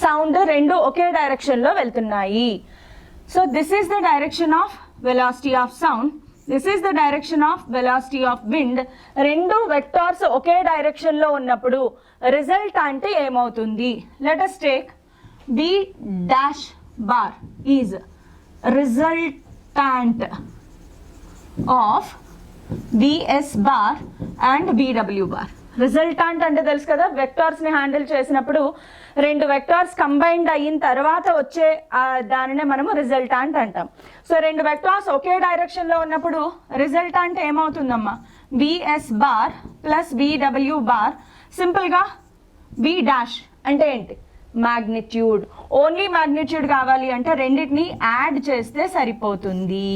Speaker 1: sound రెండు ఒకే డైరెక్షన్ లో వెళ్తున్నాయి. So this is the direction of velocity of sound, this is the direction of velocity of wind. రెండు vectors ఒకే direction లో ఉన్నప్పుడు result అంటే ఏమవుతుంది? Let us take v dash bar is resultant of vs bar and vw bar. Resultant అంటే తెలుసు కదా, వెక్టార్స్ని handle చేసినప్పుడు రెండు వెక్టార్స్ కంబైన్డ్ అయిన తర్వాత వచ్చే దానినే మనము రిజల్టాంట్ అంటాం. సో రెండు వెక్టార్స్ ఒకే డైరెక్షన్లో ఉన్నప్పుడు రిజల్టాంట్ ఏమవుతుందమ్మా? VS bar plus VW bar. సింపుల్గా వి డాష్ అంటే ఏంటి? మ్యాగ్నిట్యూడ్. ఓన్లీ మ్యాగ్నిట్యూడ్ కావాలి అంటే రెండింటిని యాడ్ చేస్తే సరిపోతుంది.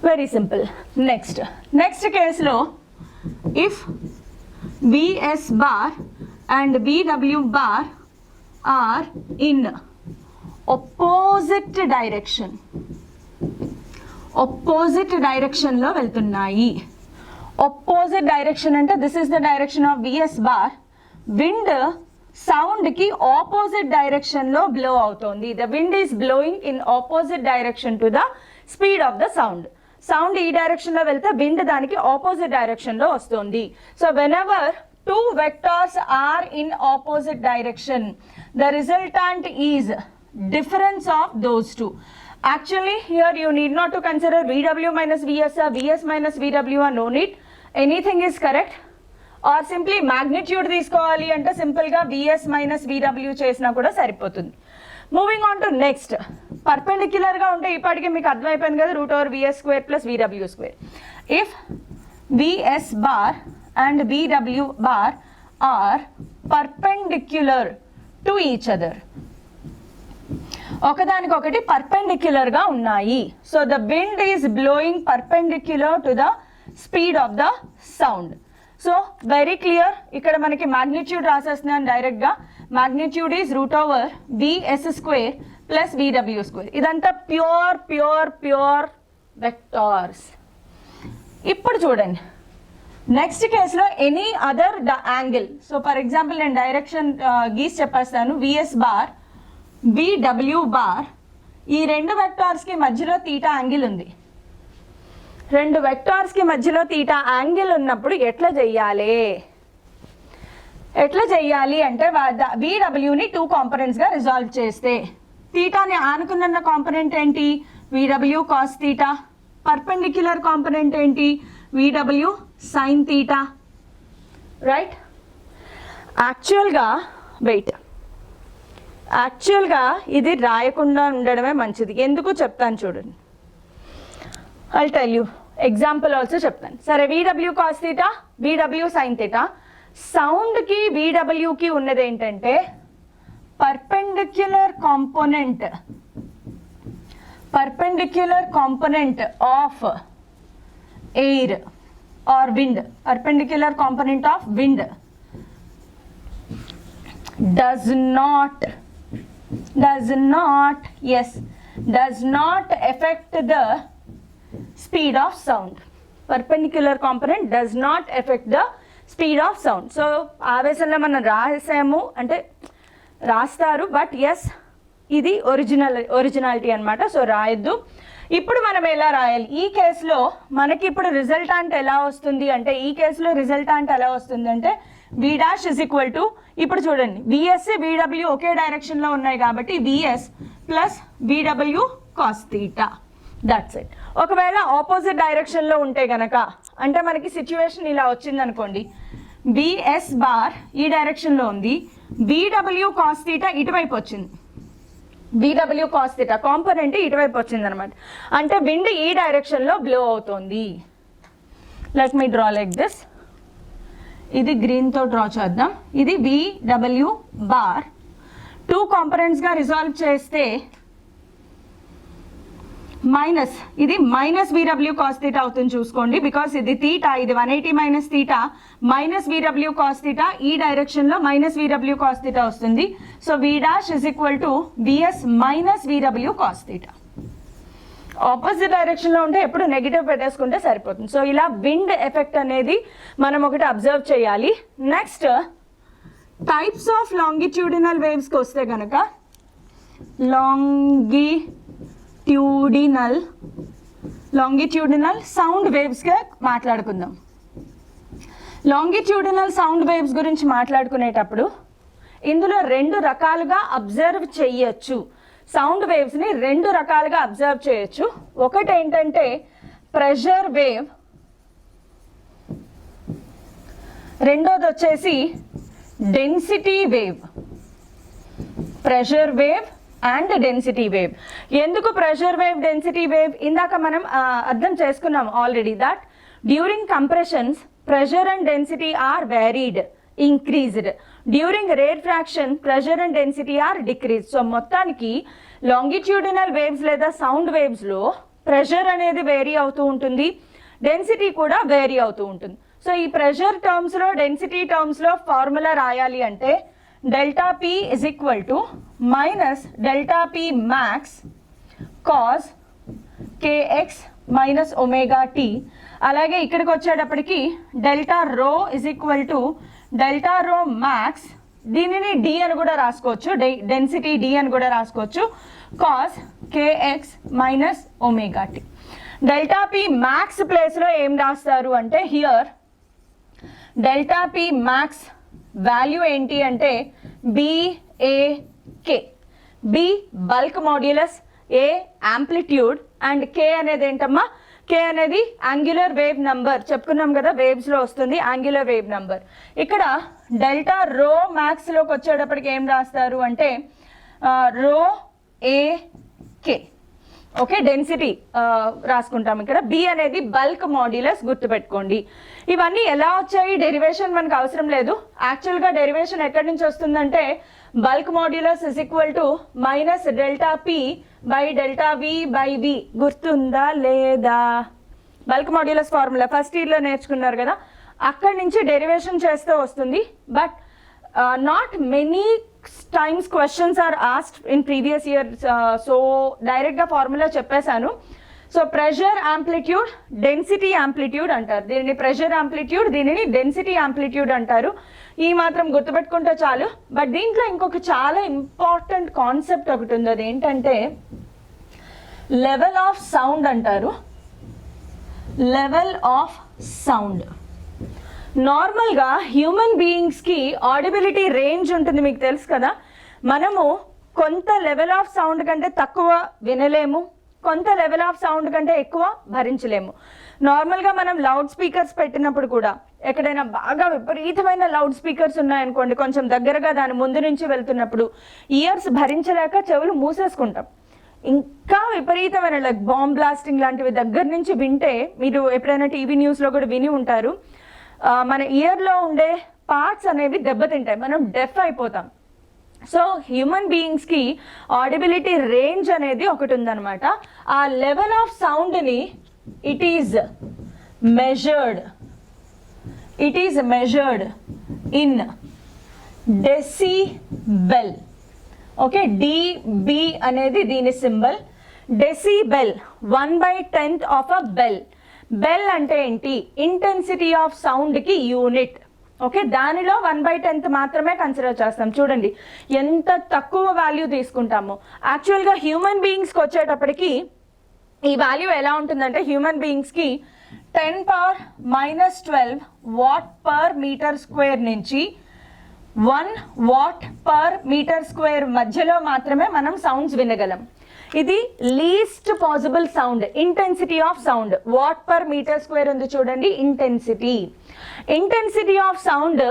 Speaker 1: Very simple. నెక్స్ట్ కేసులో if vs bar and vw bar are in opposite direction లో వెళ్తున్నాయి. opposite direction అంటే this is the direction of vs bar. wind sound కి opposite direction లో blow అవుతోంది. the wind is blowing in opposite direction to the speed of the sound. Sound ఈ డైరెక్షన్లో వెళ్తే wind దానికి ఆపోజిట్ డైరెక్షన్లో వస్తుంది. So whenever two vectors are in opposite direction the resultant is difference of those two. Actually here you need not to consider VW minus VS or VS minus VW or no need. Anything is correct. Or simply magnitude తీసుకోవాలి అంటే సింపుల్గా VS minus VW చేసినా కూడా సరిపోతుంది. Moving on to next. పర్పెండిక్యులర్గా ఉంటే ఇప్పటికీ మీకు అర్థమైపోయింది కదా, √/VS² + VW². If VS bar and VW bar are perpendicular to each other, ఒకదానికొకటి పర్పెండిక్యులర్గా ఉన్నాయి. So the wind is blowing perpendicular to the speed of the sound. So very clear. ఇక్కడ మనకి మ్యాగ్నిట్యూడ్ రాసేస్తున్నాను డైరెక్ట్గా. Magnitude is √/VS² + VW². ఇదంతా pure vectors. ఇప్పుడు చూడండి నెక్స్ట్ కేసులో any other angle. So for example నేను డైరెక్షన్ గీసి చెప్పేస్తాను. విఎస్ బార్ VW బార్, ఈ రెండు వెక్టార్స్కి మధ్యలో తీటా యాంగిల్ ఉంది. రెండు వెక్టార్స్కి మధ్యలో తీటా యాంగిల్ ఉన్నప్పుడు ఎట్లా చెయ్యాలి అంటే VWని 2 కాంపనెంట్స్గా రిజాల్వ్ చేస్తే, తీటాని ఆనుకున్న కాంపనెంట్ ఏంటి? VW cos theta. Perpendicular component ఏంటి? VW sin theta. రైట్? యాక్చువల్గా ఇది రాయకుండా ఉండడమే మంచిది. ఎందుకు చెప్తాను చూడండి. I'll tell you example also చెప్తాను. సరే, VW cos theta, VW sin theta. సౌండ్కి VWకి ఉన్నది ఏంటంటే perpendicular component of air or wind. Perpendicular component of wind does not affect the speed of sound. Perpendicular component does not affect the speed of sound. So ఆవేశంలో మనం రాసాము అంటే రాస్తారు, but yes ఇది originality అనమాట. సో రాయొద్దు. ఇప్పుడు మనం ఎలా రాయాలి ఈ కేసులో? మనకి ఇప్పుడు రిజల్టాంట్ ఎలా వస్తుంది అంటే, ఈ కేసులో రిజల్టాంట్ ఎలా వస్తుంది అంటే V dash is equal to, ఇప్పుడు చూడండి VS VW ఒకే డైరెక్షన్లో ఉన్నాయి కాబట్టి VS plus VW cos theta, that's it. ఒకవేళ ఆపోజిట్ డైరెక్షన్లో ఉంటే గనక, అంటే మనకి సిచ్యువేషన్ ఇలా వచ్చింది అనుకోండి, VS బార్ ఈ డైరెక్షన్లో ఉంది, VW కాస్ థీటా ఇటువైపు వచ్చింది, VW కాస్ థీటా కాంపోనెంట్ ఇటువైపు వచ్చింది అనమాట. అంటే విండ్ ఈ డైరెక్షన్లో బ్లో అవుతుంది. Let me draw like this. ఇది గ్రీన్తో డ్రా చేద్దాం. ఇది VW బార్ 2 కాంపోనెంట్స్గా రిజాల్వ్ చేస్తే మైనస్, ఇది మైనస్ VW కాస్ థీటా అవుతుంది చూసుకోండి, బికాస్ ఇది థీటా, ఇది 180 minus theta, minus VW cos theta ఈ డైరెక్షన్లో మైనస్ VW కాస్ థీటా వస్తుంది. So V dash is equal to VS minus VW cos theta. Opposite డైరెక్షన్లో ఉంటే ఎప్పుడు నెగిటివ్ పెట్టేసుకుంటే సరిపోతుంది. సో ఇలా విండ్ ఎఫెక్ట్ అనేది మనం ఒకటి అబ్జర్వ్ చేయాలి. నెక్స్ట్ టైప్స్ ఆఫ్ లాంగిట్యూడినల్ వేవ్స్కి వస్తే కనుక, లాంగిట్యూడినల్ సౌండ్ వేవ్స్గా మాట్లాడుకుందాం. లాంగిట్యూడినల్ సౌండ్ వేవ్స్ గురించి మాట్లాడుకునేటప్పుడు ఇందులో 2 రకాలుగా అబ్జర్వ్ చేయొచ్చు. సౌండ్ వేవ్స్ని 2 రకాలుగా అబ్జర్వ్ చేయొచ్చు. ఒకటి ఏంటంటే ప్రెషర్ వేవ్, రెండోది వచ్చేసి density wave. Pressure wave and density wave. ఎందుకు ప్రెషర్ వేవ్, డెన్సిటీ వేవ్? ఇందాక మనం అర్థం చేసుకున్నాం already, that during compressions pressure and density are varied, increased. During rarefaction pressure and density are decrease. So మొత్తానికి longitudinal waves లేదా sound వేవ్స్లో pressure అనేది vary అవుతూ ఉంటుంది, డెన్సిటీ కూడా వేరీ అవుతూ ఉంటుంది. సో ఈ ప్రెషర్ టర్మ్స్లో, డెన్సిటీ టర్మ్స్లో ఫార్ములా రాయాలి అంటే delta P is equal to minus delta P max cos KX minus omega T. అలాగే ఇక్కడికి వచ్చేటప్పటికి డెల్టా రో ఇజ్ ఈక్వల్ టు డెల్టా రో మ్యాక్స్, దీనిని D అని కూడా రాసుకోవచ్చు, డెన్సిటీ D అని కూడా రాసుకోవచ్చు, cos KX minus omega T. Delta P max ప్లేస్లో ఏం రాస్తారు అంటే, here delta P max value ఏంటి అంటే BAK. B bulk modulus, A amplitude and K అనేది ఏంటమ్మా? K అనేది యాంగ్యులర్ వేవ్ నంబర్. చెప్పుకున్నాం కదా వేవ్స్లో వస్తుంది యాంగ్యులర్ వేవ్ నంబర్. ఇక్కడ డెల్టా రో మ్యాక్స్లోకి వచ్చేటప్పటికి ఏం రాస్తారు అంటే రో AK. ఓకే, డెన్సిటీ రాసుకుంటాం. ఇక్కడ B అనేది బల్క్ మాడ్యులస్, గుర్తుపెట్టుకోండి. ఇవన్నీ ఎలా వచ్చాయి? డెరివేషన్ మనకు అవసరం లేదు. యాక్చువల్గా డెరివేషన్ ఎక్కడి నుంచి వస్తుందంటే bulk modulus is equal to minus delta P by delta V by V. గుర్తుందా లేదా? బల్క్ మాడ్యులస్ ఫార్ములా ఫస్ట్ ఇయర్లో నేర్చుకున్నారు కదా, అక్కడి నుంచి డెరివేషన్ చేస్తూ వస్తుంది. But not many times questions are asked in previous years, so డైరెక్ట్గా ఫార్ములా చెప్పేశాను. So pressure amplitude, density amplitude అంటారు. దీనిని ప్రెషర్ యాంప్లిట్యూడ్, దీనిని డెన్సిటీ యాంప్లిట్యూడ్ అంటారు. ఈ మాత్రం గుర్తుపెట్టుకుంటే చాలు. బట్ దీంట్లో ఇంకొక చాలా ఇంపార్టెంట్ కాన్సెప్ట్ ఒకటి ఉంది. అది ఏంటంటే లెవెల్ ఆఫ్ సౌండ్ అంటారు. Level of sound. నార్మల్గా హ్యూమన్ బీయింగ్స్కి ఆడిబిలిటీ రేంజ్ ఉంటుంది, మీకు తెలుసు కదా. మనము కొంత లెవెల్ ఆఫ్ సౌండ్ కంటే తక్కువ వినలేము, కొంత లెవెల్ ఆఫ్ సౌండ్ కంటే ఎక్కువ భరించలేము. నార్మల్గా మనం లౌడ్ స్పీకర్స్ పెట్టినప్పుడు కూడా, ఎక్కడైనా బాగా విపరీతమైన లౌడ్ స్పీకర్స్ ఉన్నాయనుకోండి, కొంచెం దగ్గరగా దాని ముందు నుంచి వెళ్తున్నప్పుడు ఇయర్స్ భరించలేక చెవులు మూసేసుకుంటాం. ఇంకా విపరీతమైన లైక్ బాంబ్ బ్లాస్టింగ్ లాంటివి దగ్గర నుంచి వింటే, మీరు ఎప్పుడైనా టీవీ న్యూస్లో కూడా విని ఉంటారు, మన ఇయర్లో ఉండే పార్ట్స్ అనేవి దెబ్బతింటాయి, మనం డెఫ్ అయిపోతాం. సో హ్యూమన్ బీయింగ్స్కి ఆడిబిలిటీ రేంజ్ అనేది ఒకటి ఉందన్నమాట. ఆ లెవెల్ ఆఫ్ సౌండ్ని it is measured in decibel. Okay, DB అనేది దీని symbol. Decibel 1/10 of a bell. Bell అంటే ఏంటి? ఇంటెన్సిటీ ఆఫ్ సౌండ్కి యూనిట్. ఓకే, దానిలో 1/10 మాత్రమే కన్సిడర్ చేస్తాం. చూడండి ఎంత తక్కువ వాల్యూ తీసుకుంటాము. యాక్చువల్గా హ్యూమన్ బీయింగ్స్కి వచ్చేటప్పటికి ఈ వాల్యూ ఎలా ఉంటుందంటే హ్యూమన్ బీయింగ్స్కి 10⁻⁻12 వాట్ పర్ మీటర్ స్క్వేర్ నుంచి 1 వాట్ పర్ మీటర్ స్క్వేర్ మధ్యలో మాత్రమే మనం సౌండ్స్ వినగలం. ఇది least possible sound, intensity of sound. Watt per metre square ఉంది చూడండి, ఇంటెన్సిటీ ఆఫ్ సౌండ్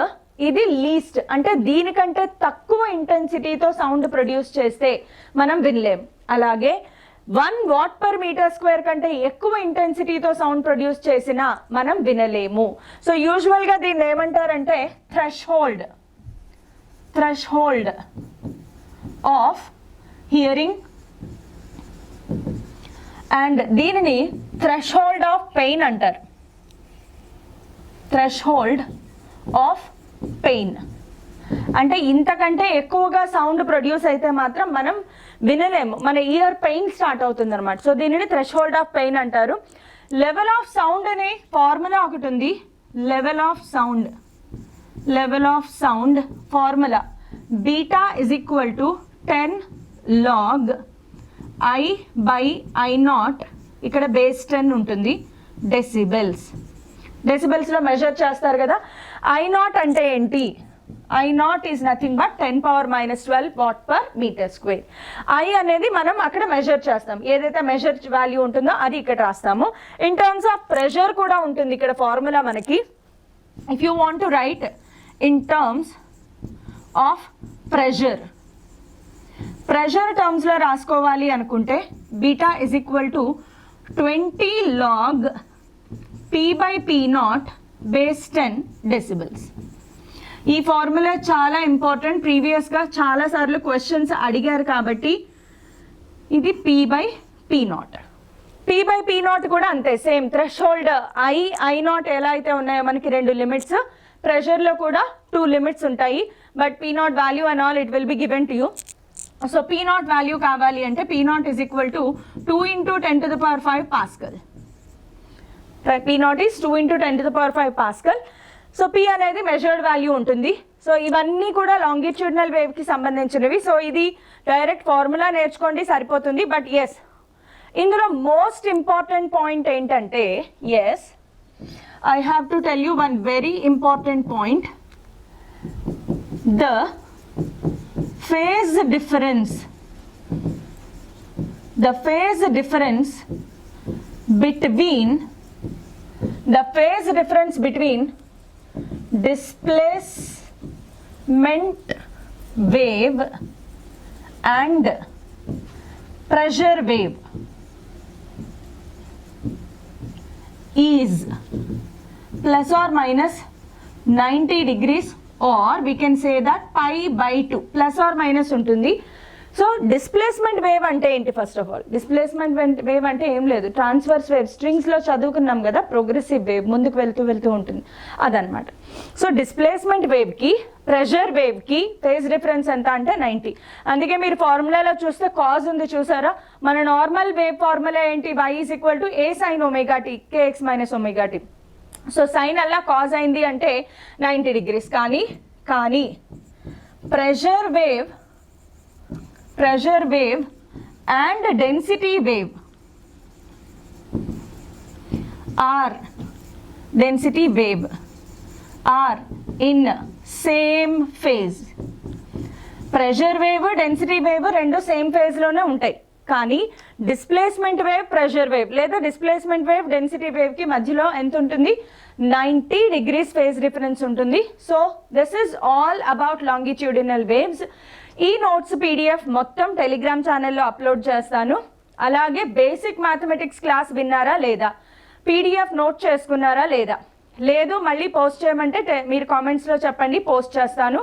Speaker 1: ఇది లీస్ట్, అంటే దీనికంటే తక్కువ ఇంటెన్సిటీతో సౌండ్ ప్రొడ్యూస్ చేస్తే మనం వినలేం. అలాగే 1 వాట్ పర్ మీటర్ స్క్వేర్ కంటే ఎక్కువ ఇంటెన్సిటీతో సౌండ్ ప్రొడ్యూస్ చేసినా మనం వినలేము. సో యూజువల్గా దీన్ని ఏమంటారంటే థ్రెషోల్డ్ ఆఫ్ హియరింగ్, అండ్ దీనిని థ్రెషోల్డ్ ఆఫ్ పెయిన్ అంటారు. థ్రెషోల్డ్ ఆఫ్ పెయిన్ అంటే ఇంతకంటే ఎక్కువగా సౌండ్ ప్రొడ్యూస్ అయితే మాత్రం మనం వినలేము, మన ఇయర్ పెయిన్ స్టార్ట్ అవుతుంది అనమాట. సో దీనిని థ్రెషోల్డ్ ఆఫ్ పెయిన్ అంటారు. లెవెల్ ఆఫ్ సౌండ్ అనే ఫార్ములా ఒకటి ఉంది. Level of sound formula beta is equal to 10 log I/I0, ఇక్కడ బేస్ 10 ఉంటుంది, డెసిబెల్స్లో మెజర్ చేస్తారు కదా. I0 అంటే ఏంటి? I0 is nothing but 10⁻⁻12 watt per metre square. I అనేది మనం అక్కడ మెజర్ చేస్తాం, ఏదైతే మెజర్ వాల్యూ ఉంటుందో అది ఇక్కడ రాస్తాము. ఇన్ టర్మ్స్ ఆఫ్ ప్రెషర్ కూడా ఉంటుంది ఇక్కడ ఫార్ములా మనకి. If you want to write in terms of pressure టర్మ్స్లో రాసుకోవాలి అనుకుంటే beta is equal to 20 log P/P0 base 10 decibels. ఈ ఫార్ములా చాలా ఇంపార్టెంట్, ప్రీవియస్గా చాలాసార్లు క్వశ్చన్స్ అడిగారు కాబట్టి ఇది P/P0 కూడా అంతే, సేమ్ థ్రెషోల్డ్. I0 ఎలా అయితే ఉన్నాయో మనకి 2 లిమిట్స్, ప్రెషర్లో కూడా 2 లిమిట్స్ ఉంటాయి. But P0 value and all it will be given to you. So P0 value కావాలి అంటే P0 is equal to 2 × 10⁵ pascal. P0 is 2 × 10⁵ pascal. So P అనేది మెజర్డ్ వాల్యూ ఉంటుంది. సో ఇవన్నీ కూడా లాంగిట్యూడినల్ వేవ్కి సంబంధించినవి. సో ఇది డైరెక్ట్ ఫార్ములా నేర్చుకోండి సరిపోతుంది. బట్ ఎస్, ఇందులో మోస్ట్ ఇంపార్టెంట్ పాయింట్ ఏంటంటే, yes I have to tell you one very important point. The phase difference between displacement wave and pressure wave is plus or minus 90 degrees, or we can say that π/2 plus or minus ఉంటుంది. So displacement wave అంటే ఏంటి? First of all displacement wave అంటే ఏం లేదు, transverse wave, స్ట్రింగ్స్లో చదువుకున్నాం కదా, progressive wave, ముందుకు వెళ్తూ ఉంటుంది అదనమాట. సో డిస్ప్లేస్మెంట్ వేవ్కి ప్రెషర్ వేవ్కి ఫేజ్ డిఫరెన్స్ ఎంత అంటే 90. అందుకే మీరు ఫార్ములాలో చూస్తే కాజ్ ఉంది చూసారా, మన నార్మల్ వేవ్ ఫార్ములా ఏంటి? y is equal to a sin ωt kx - ωt. సో సైన్ అలా కాజ్ అయింది అంటే 90 degrees. కానీ pressure wave and density wave are in same phase. Pressure wave, density wave రెండు సేమ్ ఫేజ్లోనే ఉంటాయి. కానీ డిస్ప్లేస్మెంట్ వేవ్ ప్రెషర్ వేవ్ లేదా డిస్ప్లేస్మెంట్ వేవ్ డెన్సిటీ వేవ్కి మధ్యలో ఎంత ఉంటుంది? 90 degrees ఫేజ్ డిఫరెన్స్ ఉంటుంది. So this is all about longitudinal waves. ఈ నోట్స్ పీడిఎఫ్ మొత్తం టెలిగ్రామ్ ఛానల్లో అప్లోడ్ చేస్తాను. అలాగే బేసిక్ మ్యాథమెటిక్స్ క్లాస్ విన్నారా లేదా, పీడిఎఫ్ నోట్ చేసుకున్నారా లేదా, లేదు మళ్ళీ పోస్ట్ చేయమంటే మీరు కామెంట్స్లో చెప్పండి, పోస్ట్ చేస్తాను.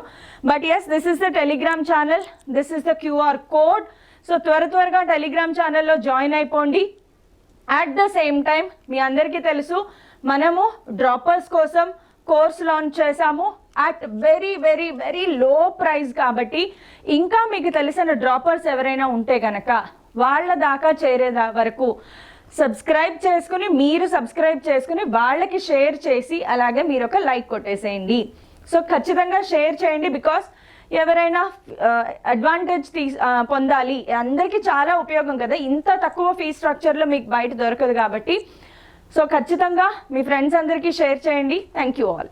Speaker 1: But yes, this is the Telegram channel, this is the QR code. So త్వరగా టెలిగ్రామ్ ఛానల్లో జాయిన్ అయిపోండి. అట్ ద సేమ్ టైం మీ అందరికీ తెలుసు మనము డ్రాపర్స్ కోసం కోర్స్ లాంచ్ చేశాము at very very very low price. కాబట్టి ఇంకా మీకు తెలిసిన డ్రాపర్స్ ఎవరైనా ఉంటే కనుక వాళ్ళ దాకా చేరే వరకు సబ్స్క్రైబ్ చేసుకుని మీరు సబ్స్క్రైబ్ చేసుకుని వాళ్ళకి షేర్ చేసి అలాగే మీరు ఒక లైక్ కొట్టేసేయండి. సో ఖచ్చితంగా షేర్ చేయండి, బికాస్ ఎవరైనా అడ్వాంటేజ్ పొందాలి, అందరికీ చాలా ఉపయోగం కదా, ఇంత తక్కువ ఫీ స్ట్రక్చర్లో మీకు బయట దొరకదు కాబట్టి. సో ఖచ్చితంగా మీ ఫ్రెండ్స్ అందరికీ షేర్ చేయండి. Thank you all.